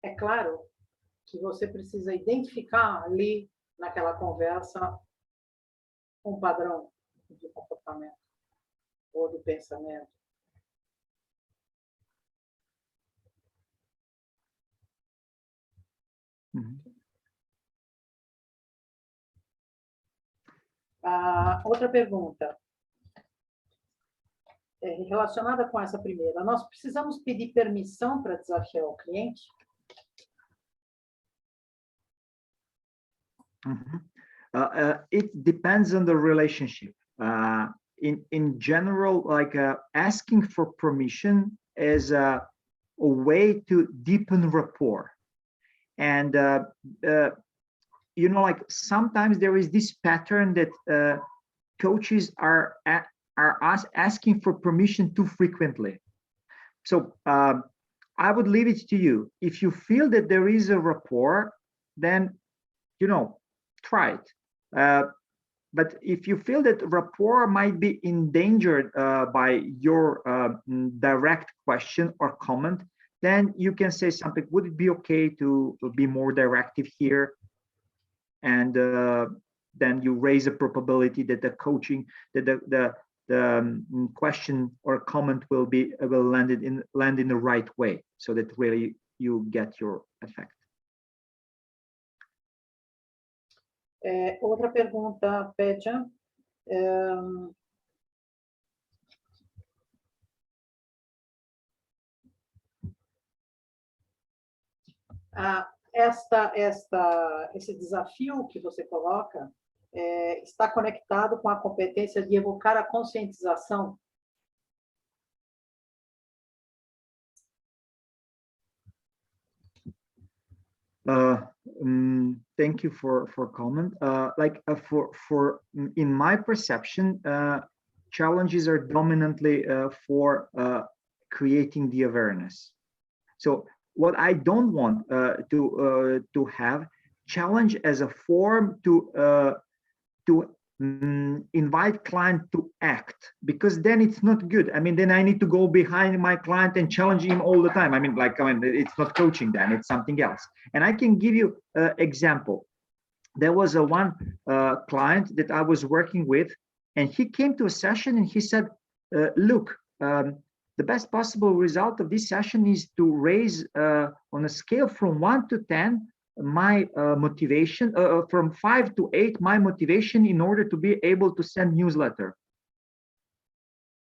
É claro que você precisa identificar ali, naquela conversa, um padrão de comportamento ou de pensamento. Outra pergunta, relacionada com essa primeira. Nós precisamos pedir permissão para desafiar o cliente?
It depends on the relationship. In general, like asking for permission as a way to deepen rapport. And you know, like sometimes there is this pattern that coaches are asking for permission too frequently. So I would leave it to you. If you feel that there is a rapport, then, you know, try it. But if you feel that rapport might be endangered by your direct question or comment, then you can say something. Would it be okay to be more directive here? And then you raise a probability that the coaching, that the question or comment will land in the right way, so that really you get your effect.
Outra pergunta, Pedja. Esse desafio que você coloca está conectado com a competência de evocar a conscientização?
Thank you for comment. In my perception, challenges are dominantly for creating the awareness. So what I don't want to have challenge as a form to invite client to act, because then it's not good. I mean, then I need to go behind my client and challenge him all the time. I mean, it's not coaching then, it's something else. And I can give you an example. There was one client that I was working with, and he came to a session and he said, look, the best possible result of this session is to raise on a scale from 1 to 10, my motivation, from 5 to 8, my motivation in order to be able to send newsletter.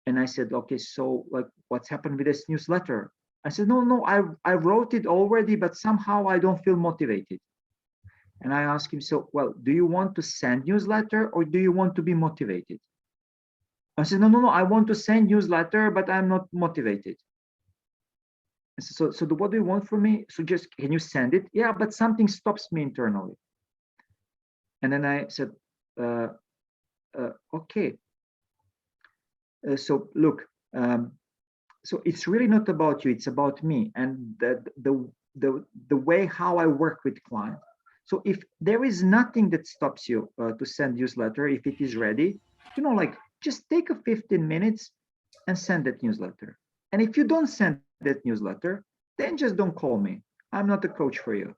And I said, okay, so like what's happened with this newsletter? I said, no, I wrote it already, but somehow I don't feel motivated. And I asked him, so, well, do you want to send newsletter or do you want to be motivated? I said, no, I want to send newsletter, but I'm not motivated. So what do you want from me? So just, can you send it? Yeah, but something stops me internally. And then I said, okay. So look, so it's really not about you, it's about me and the way how I work with clients. So if there is nothing that stops you to send newsletter, if it is ready, you know, like just take a 15 minutes and send that newsletter. And if you don't send that newsletter, then just don't call me. I'm not a coach for you.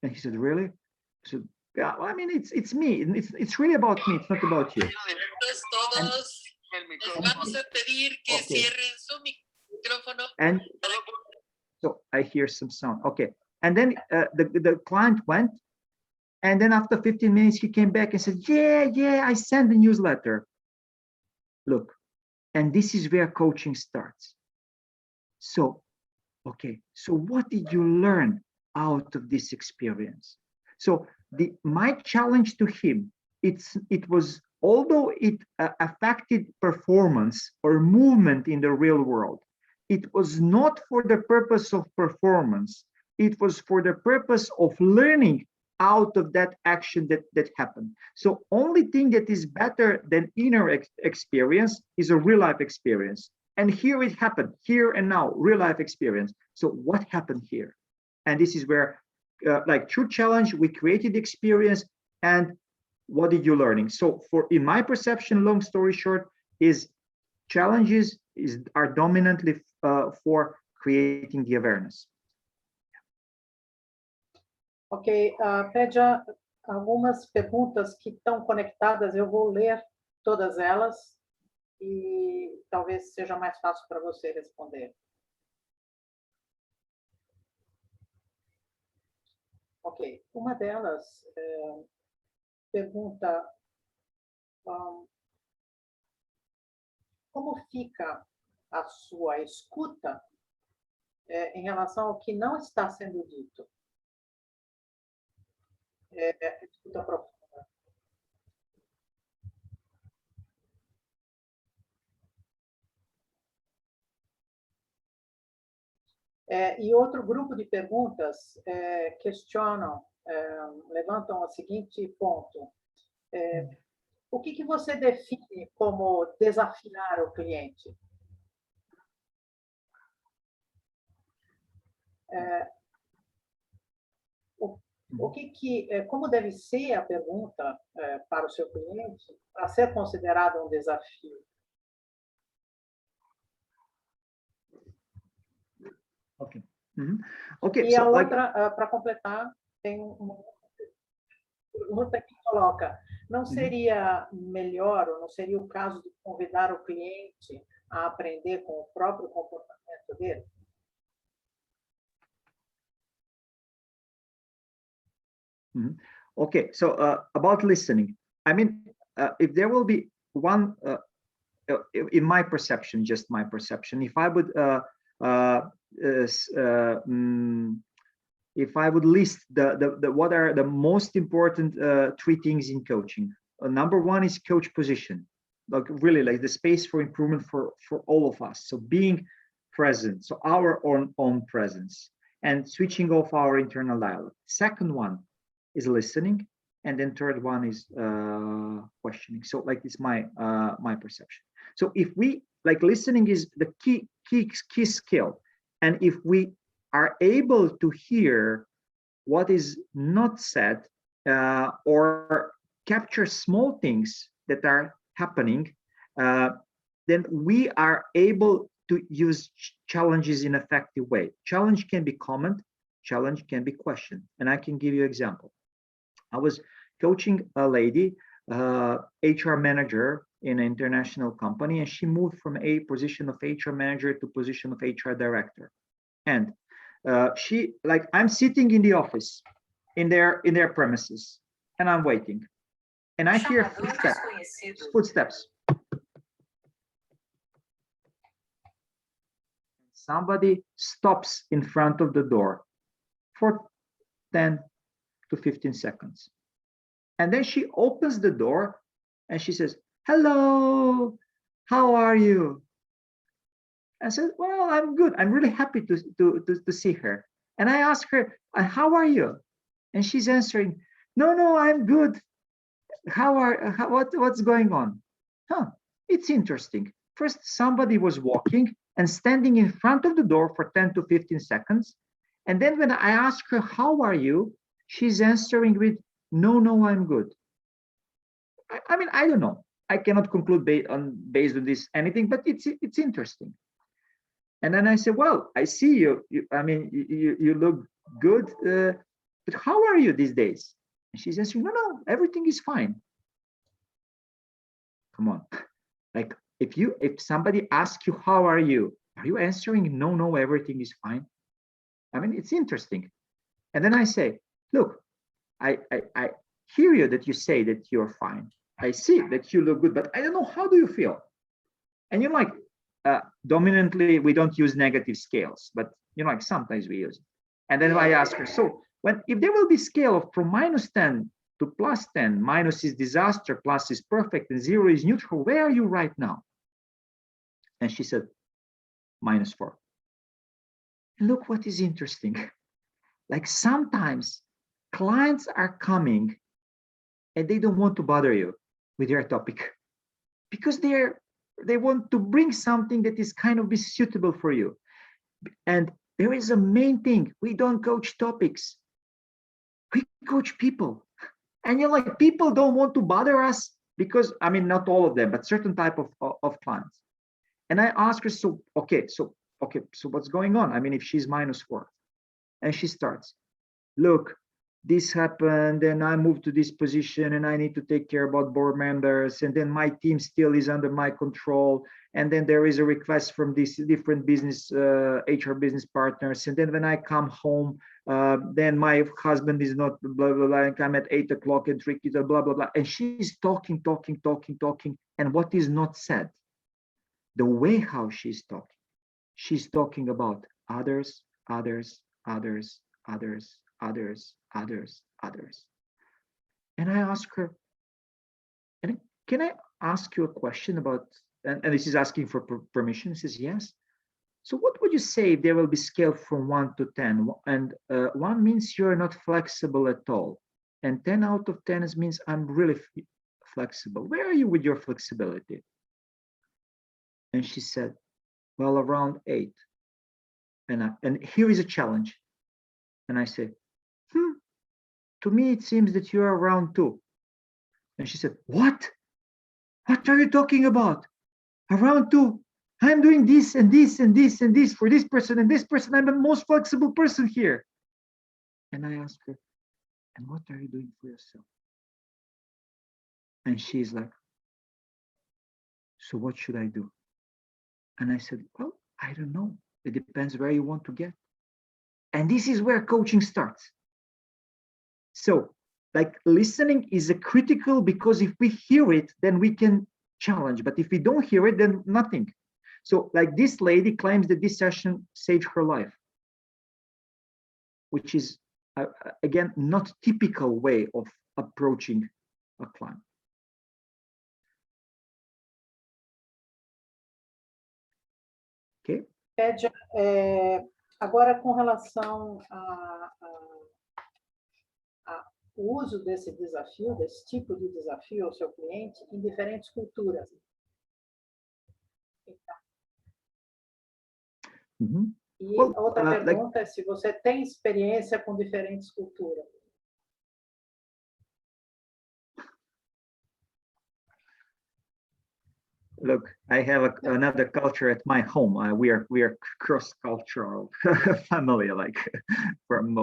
And he said, really? I said, yeah, well, I mean, it's me. It's really about me. It's not about you. And so I hear some sound. Okay. And then the client went. And then after 15 minutes, he came back and said, yeah, I sent the newsletter. Look, and this is where coaching starts. So, okay, so what did you learn out of this experience? So my challenge to him, it was, although it affected performance or movement in the real world, it was not for the purpose of performance. It was for the purpose of learning out of that action that happened. So only thing that is better than inner experience is a real life experience. And here it happened, here and now, real life experience. So what happened here? And this is where, like true challenge, we created the experience, and what did you learning? So in my perception, long story short, is challenges are dominantly for creating the awareness.
Ok, Pedja, algumas perguntas que estão conectadas, eu vou ler todas elas e talvez seja mais fácil para você responder. Ok, uma delas pergunta como fica a sua escuta em relação ao que não está sendo dito? Escuta profunda. E outro grupo de perguntas questionam, levantam o seguinte ponto. O que você define como desafiar o cliente? Como deve ser a pergunta para o seu cliente para ser considerado um desafio?
Okay. Okay.
E a outra, para completar, tem uma pergunta que coloca: não seria melhor, ou não seria o caso de convidar o cliente a aprender com o próprio comportamento dele?
Okay, so about listening, I mean, if there will be one, in my perception, just my perception, if I would if I would list the what are the most important three things in coaching, number one is coach position, like really like the space for improvement for all of us. So being present, so our own presence, and switching off our internal dialogue. Second one is listening, and then third one is questioning. So like it's my my perception. So if we like, listening is the key skill, and if we are able to hear what is not said or capture small things that are happening, then we are able to use challenges in an effective way. Challenge can be comment, challenge can be question, and I can give you an example. I was coaching a lady, HR manager in an international company, and she moved from a position of HR manager to position of HR director. And she, like, I'm sitting in the office in their premises, and I'm waiting, and I hear footsteps. Somebody stops in front of the door for 10 to 15 seconds. And then she opens the door and she says, "Hello, how are you?" I said, "Well, I'm good. I'm really happy to see her." And I ask her, "How are you?" And she's answering, "No, I'm good. What's going on?" It's interesting. First, somebody was walking and standing in front of the door for 10 to 15 seconds. And then when I ask her, "How are you?" she's answering with, No, I'm good. I mean, I don't know. I cannot conclude based on this anything, but it's interesting. And then I said, "Well, I see you. I mean, you look good, but how are you these days?" And she's answering, No, everything is fine." Come on, like if somebody asks you, "How are you answering, No, everything is fine?" I mean, it's interesting. And then I say, "Look, I hear you that you say that you're fine. I see that you look good, but I don't know, how do you feel?" And you're like, dominantly, we don't use negative scales, but like sometimes we use it. And then I ask her, "So if there will be scale of from -10 to +10, minus is disaster, plus is perfect, and 0 is neutral, where are you right now?" And she said, -4. And look what is interesting. Like sometimes clients are coming and they don't want to bother you with their topic because they want to bring something that is kind of be suitable for you. And there is a main thing: we don't coach topics, we coach people. And you're like, people don't want to bother us because, I mean, not all of them, but certain type of clients. And I ask her, so what's going on? I mean, if she's -4, and she starts, "Look, this happened, and I moved to this position, and I need to take care about board members, and then my team still is under my control, and then there is a request from these different business HR business partners, and then when I come home, then my husband is not blah blah blah, and I'm at 8 o'clock and tricky blah blah blah." And she's talking, and what is not said, the way how she's talking about others. And I ask her, "And can I ask you a question about," and this is asking for permission. She says, "Yes." So what would you say if there will be scale from 1 to 10? And 1 means you're not flexible at all. And 10 out of 10 means I'm really flexible. Where are you with your flexibility? And she said, well, around 8. And here is a challenge. And I said, to me, it seems that you're around 2. And she said, what? What are you talking about? Around 2? I'm doing this and this and this and this for this person and this person. I'm the most flexible person here. And I asked her, and what are you doing for yourself? And she's like, so what should I do? And I said, well, I don't know. It depends where you want to get. And this is where coaching starts. So like listening is a critical, because if we hear it, then we can challenge. But if we don't hear it, then nothing. So like this lady claims that this session saved her life, which is, again, not typical way of approaching a client. Ok?
Edja, agora com relação ao uso desse desafio, desse tipo de desafio ao seu cliente em diferentes culturas.
Mm-hmm.
E outra pergunta é se você tem experiência com diferentes culturas.
Look, I have another culture at my home. We are cross-cultural family. Like from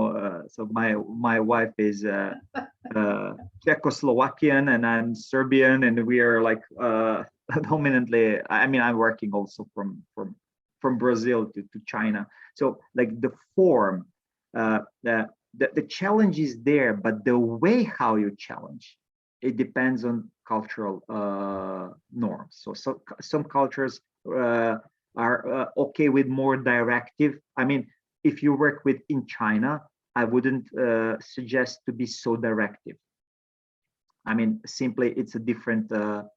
so my wife is Czechoslovakian and I'm Serbian, and we are like dominantly. I mean, I'm working also from Brazil to China. So like the form, the challenge is there, but the way how you challenge, it depends on cultural norms. So some cultures are okay with more directive. I mean, if you work with in China, I wouldn't suggest to be so directive. I mean, simply it's a different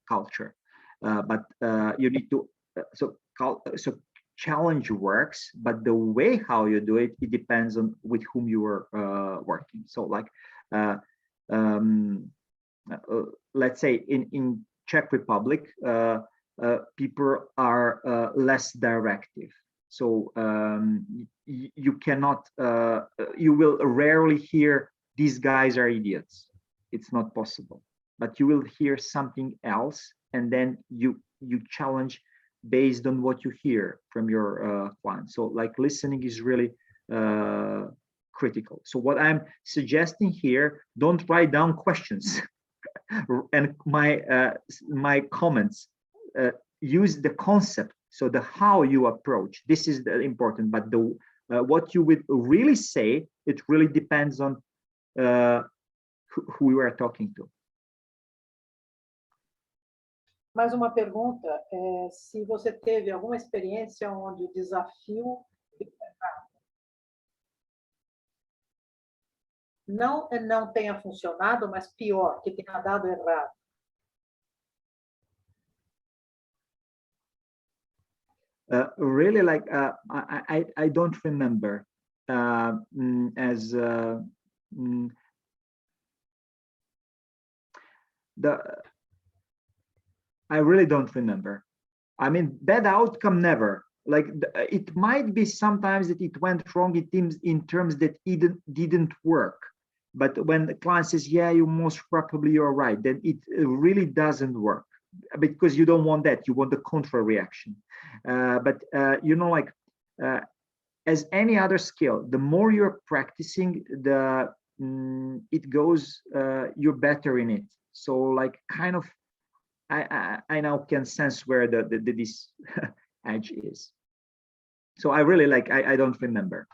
culture, but you need to. So challenge works, but the way how you do it, it depends on with whom you are working. So like. Let's say in Czech Republic, people are less directive. So you cannot, you will rarely hear these guys are idiots. It's not possible. But you will hear something else, and then you challenge based on what you hear from your client. So like listening is really critical. So what I'm suggesting here, don't write down questions. And my comments, use the concept. So the how you approach, this is the important, but the what you would really say, it really depends on who you are talking to.
Mais uma pergunta, se você teve alguma experiência onde o desafio não tenha funcionado, mas pior, que tenha dado errado.
Really, like I don't remember as I really don't remember. I mean, bad outcome never. Like it might be sometimes that it went wrong in terms that it didn't work. But when the client says, yeah, you most probably you're right, then it really doesn't work, because you don't want that. You want the contra reaction. But you know, like as any other skill, the more you're practicing, the it goes, you're better in it. So like kind of, I now can sense where this edge is. So I really like, I don't remember.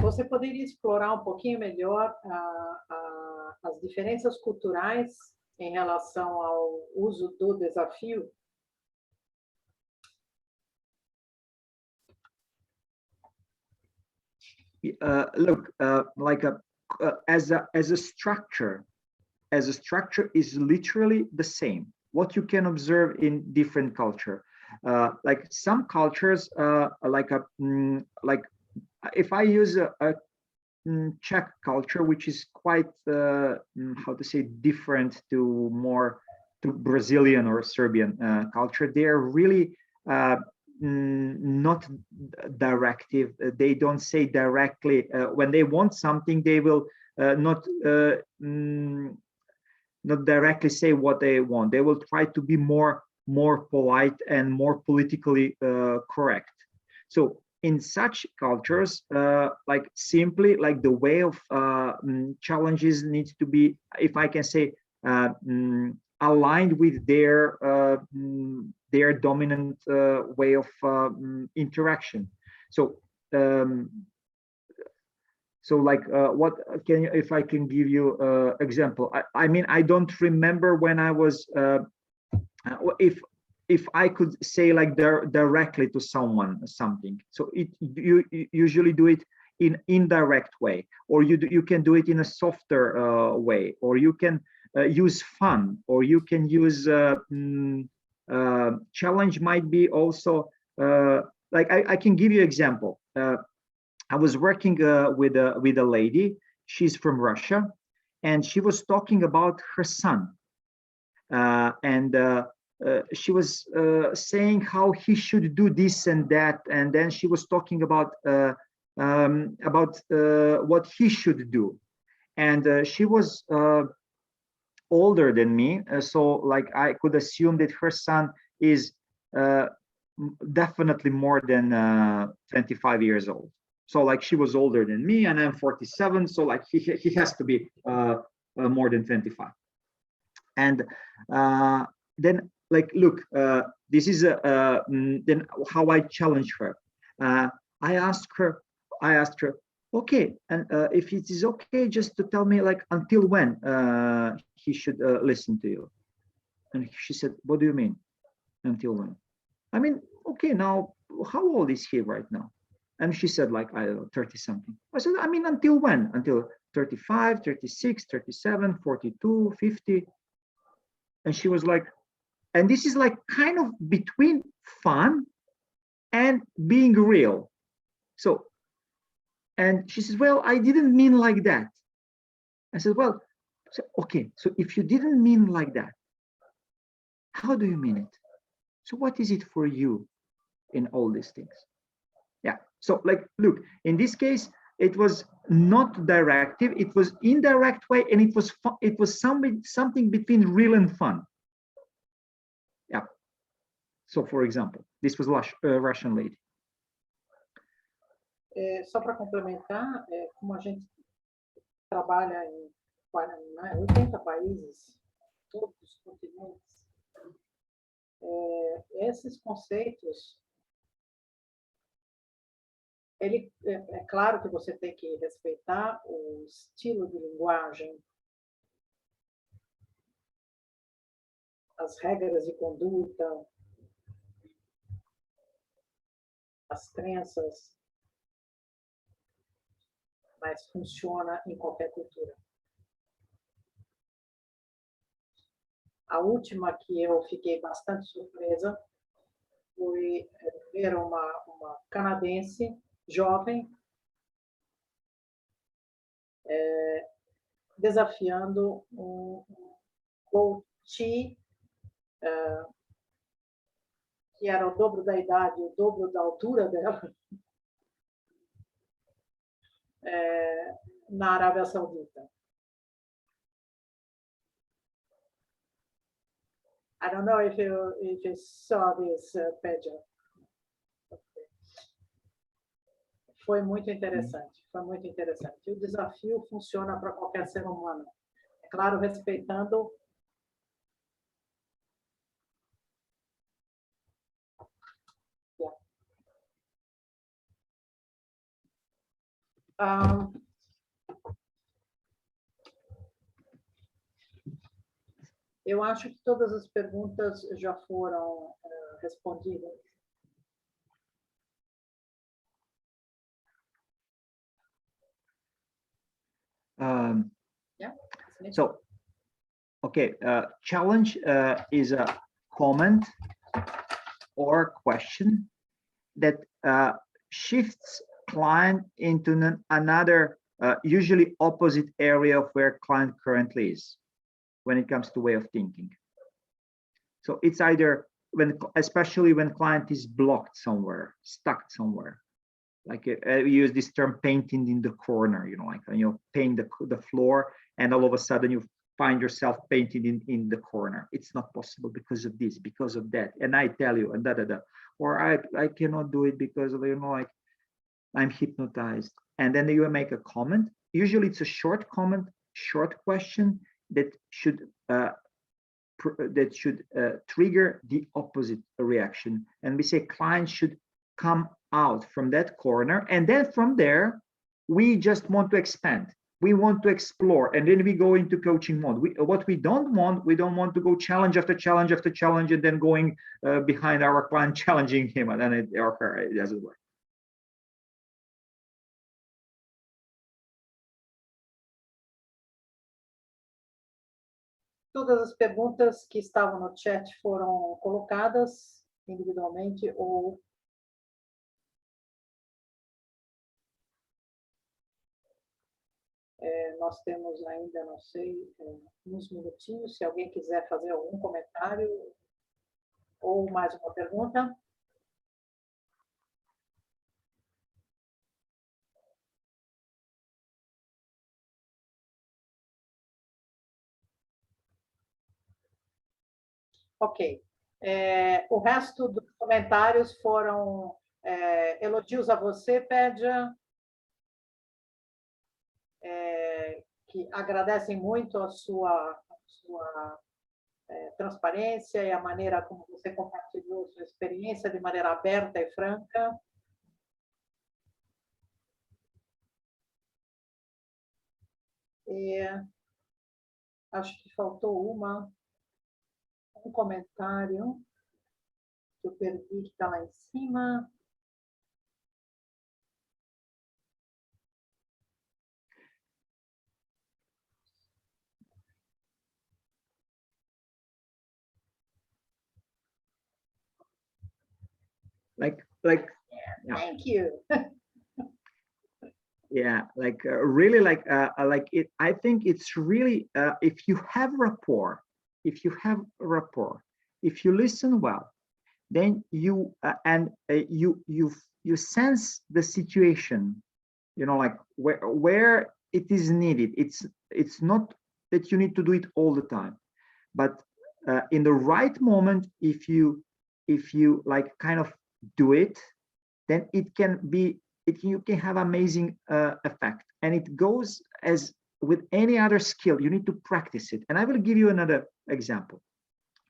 Você poderia explorar um pouquinho melhor as diferenças culturais em relação ao uso do desafio?
Look, like as a structure is literally the same. what you can observe in different culture. Like some cultures, like if I use a Czech culture, which is quite how to say, different to more to Brazilian or Serbian culture. They are really not directive. They don't say directly when they want something. They will not directly say what they want. They will try to be more polite and more politically correct. So in such cultures, like simply like the way of challenges needs to be, if I can say, aligned with their dominant way of interaction. So like what can you, if I can give you example, I mean, I don't remember when I was if I could say like directly to someone something. So you usually do it in indirect way, or you can do it in a softer way, or you can use fun, or you can use challenge. Might be also like I can give you example. I was working with a lady. She's from Russia, and she was talking about her son, and she was saying how he should do this and that, and then she was talking about what he should do, and she was older than me, so like I could assume that her son is definitely more than 25 years old. So like she was older than me, and I'm 47, so like he has to be more than 25. And then like, look, this is then how I challenge her. I asked her, okay, and if it is okay, just to tell me like until when he should listen to you. And she said, what do you mean, until when? I mean, okay, now how old is he right now? And she said like, I don't know, 30 something. I said, I mean, until when? Until 35, 36, 37, 42, 50. And she was like, and this is like kind of between fun and being real. So, and she says, well, I didn't mean like that. I said, well, so, okay, so if you didn't mean like that, how do you mean it? So what is it for you in all these things? Yeah, so like, look, in this case, it was not directive, it was indirect way, and it was something between real and fun. Yeah. So, for example, this was Russian lady.
Só para complementar, como a gente trabalha em 80 países, todos os continentes, esses conceitos, é claro que você tem que respeitar o estilo de linguagem, as regras de conduta, as crenças, mas funciona em qualquer cultura. A última que eu fiquei bastante surpresa foi ver uma canadense jovem desafiando um coach que era o dobro da idade, o dobro da altura dela, na Arábia Saudita. I don't know if you saw this, Pedro. Foi muito interessante, foi muito interessante. E o desafio funciona para qualquer ser humano. É claro, respeitando eu acho que todas as perguntas já foram respondidas.
Yeah. So, Okay, challenge is a comment or question that shifts client into another, usually opposite area of where client currently is when it comes to way of thinking. So it's either especially when client is blocked somewhere, stuck somewhere. Like we use this term painting in the corner, like when you paint the floor and all of a sudden you find yourself painting in the corner. It's not possible because of this, because of that. And I tell you, and or I cannot do it because of, like I'm hypnotized. And then you make a comment. Usually it's a short comment, short question that should trigger the opposite reaction. And we say clients should come out from that corner, and then from there we just want to expand, we want to explore, and then we go into coaching mode. We don't want to go challenge after challenge after challenge and then going behind our client challenging him, and then it doesn't work.
Todas as perguntas que estavam no chat foram colocadas individualmente ou nós temos ainda, não sei, uns minutinhos, se alguém quiser fazer algum comentário ou mais uma pergunta. Ok. O resto dos comentários foram elogios a você, Pédia, que agradecem muito a sua transparência e a maneira como você compartilhou sua experiência de maneira aberta e franca. Acho que faltou um comentário que eu perdi, que está lá em cima.
Like
yeah. Thank you.
Yeah, really like it. I think it's really if you have rapport, if you listen well, then you you sense the situation, like where it is needed. It's not that you need to do it all the time, but in the right moment, if you like kind of do it, then it can be, you can have amazing effect. And it goes as with any other skill, you need to practice it. And I will give you another example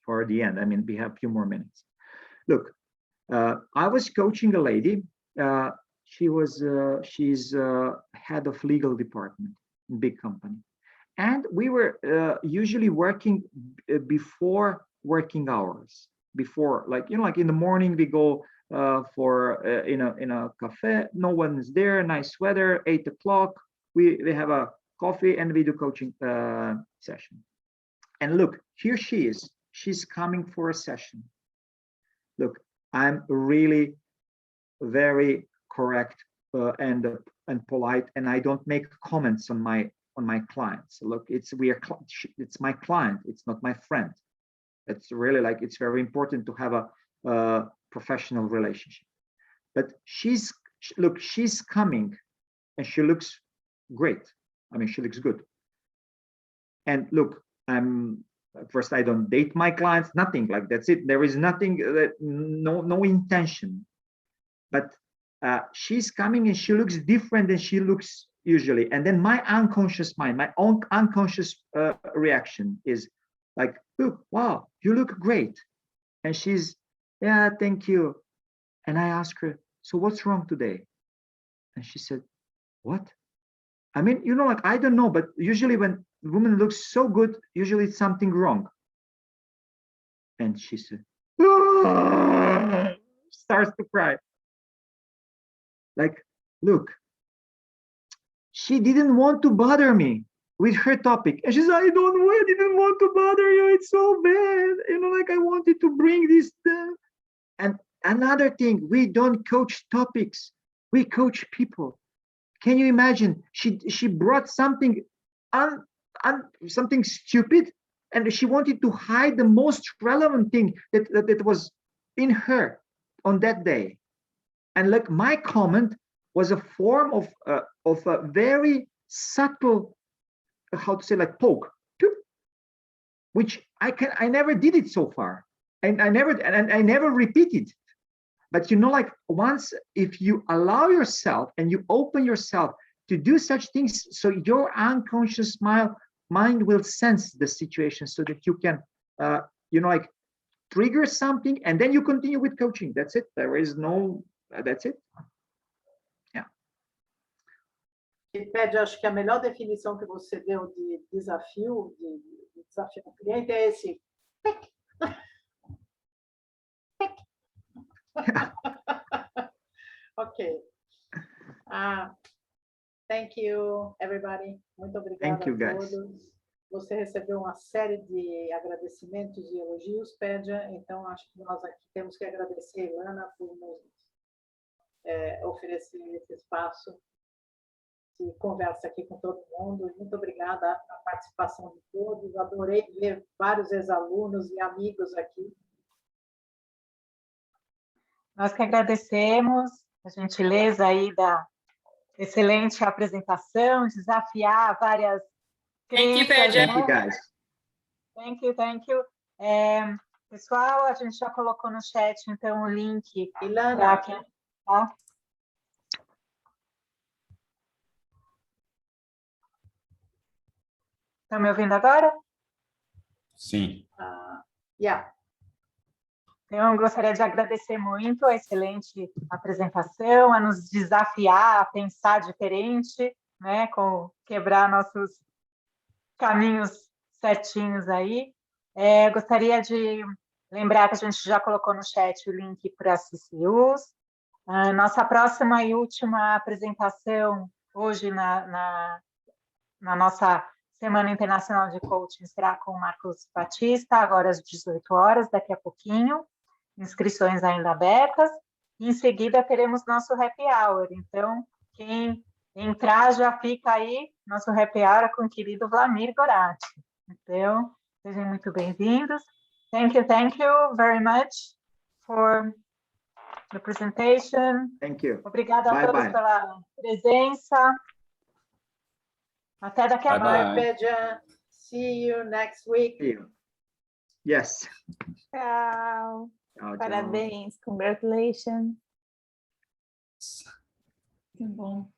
for the end. I mean, we have a few more minutes. Look, I was coaching a lady. She's head of legal department in big company. And we were usually working before working hours, before, like in the morning we go for in a cafe, no one is there, nice weather, 8 o'clock, we have a coffee and we do coaching session. And look, here she is, she's coming for a session. Look, I'm really very correct and polite, and I don't make comments on my clients. Look, it's my client, it's not my friend. It's really like, it's very important to have a professional relationship. But she's coming and she looks great. I mean, she looks good. And look, first, I don't date my clients, nothing, like that's it. There is nothing, no intention. But she's coming and she looks different than she looks usually. And then my unconscious mind, my own unconscious reaction is like, look, wow, you look great. And she's, yeah, thank you. And I asked her, so what's wrong today? And she said, what? I mean, like, I don't know, but usually when a woman looks so good, usually it's something wrong. And she said, ah! Starts to cry. Like, look, she didn't want to bother me. with her topic. And she's like, I didn't want to bother you. It's so bad. Like I wanted to bring this down. And another thing, we don't coach topics. We coach people. Can you imagine? She brought something something stupid, and she wanted to hide the most relevant thing that was in her on that day. And like my comment was a form of a very subtle, how to say, like poke, which I never did it so far, and I never repeated. But like once, if you allow yourself and you open yourself to do such things, so your unconscious mind will sense the situation, so that you can like trigger something, and then you continue with coaching. That's it. There is no, that's it.
Pedro, acho que a melhor definição que você deu de desafio, de desafio do cliente é esse. Ok. Thank you, everybody. Muito obrigada a todos. Você recebeu uma série de agradecimentos e elogios, Pedro. Então, acho que nós aqui temos que agradecer a Ilana por nos oferecer esse espaço de conversa aqui com todo mundo. Muito obrigada a participação de todos. Adorei ver vários ex-alunos e amigos aqui.
Nós que agradecemos a gentileza aí da excelente apresentação, desafiar várias crenças.
Thank you, guys.
Thank you. Pessoal, a gente já colocou no chat, então, o link.
Ilana.
Tá? Estão me ouvindo agora?
Sim.
Yeah.
Então, eu gostaria de agradecer muito a excelente apresentação, a nos desafiar a pensar diferente, né, quebrar nossos caminhos certinhos aí. Gostaria de lembrar que a gente já colocou no chat o link para as CCUs. Nossa próxima e última apresentação hoje na nossa Semana Internacional de Coaching será com o Marcos Batista, agora às 18 horas, daqui a pouquinho. Inscrições ainda abertas. Em seguida, teremos nosso happy hour. Então, quem entrar já fica aí, nosso happy hour com o querido Vlamir Gorati. Então, sejam muito bem-vindos. Thank you very much for the presentation.
Thank you.
Obrigada a todos pela presença. Até daqui a pouco.
Pedro. See you next week.
See you. Yes.
Tchau. Parabéns. Congratulations.
Que bom.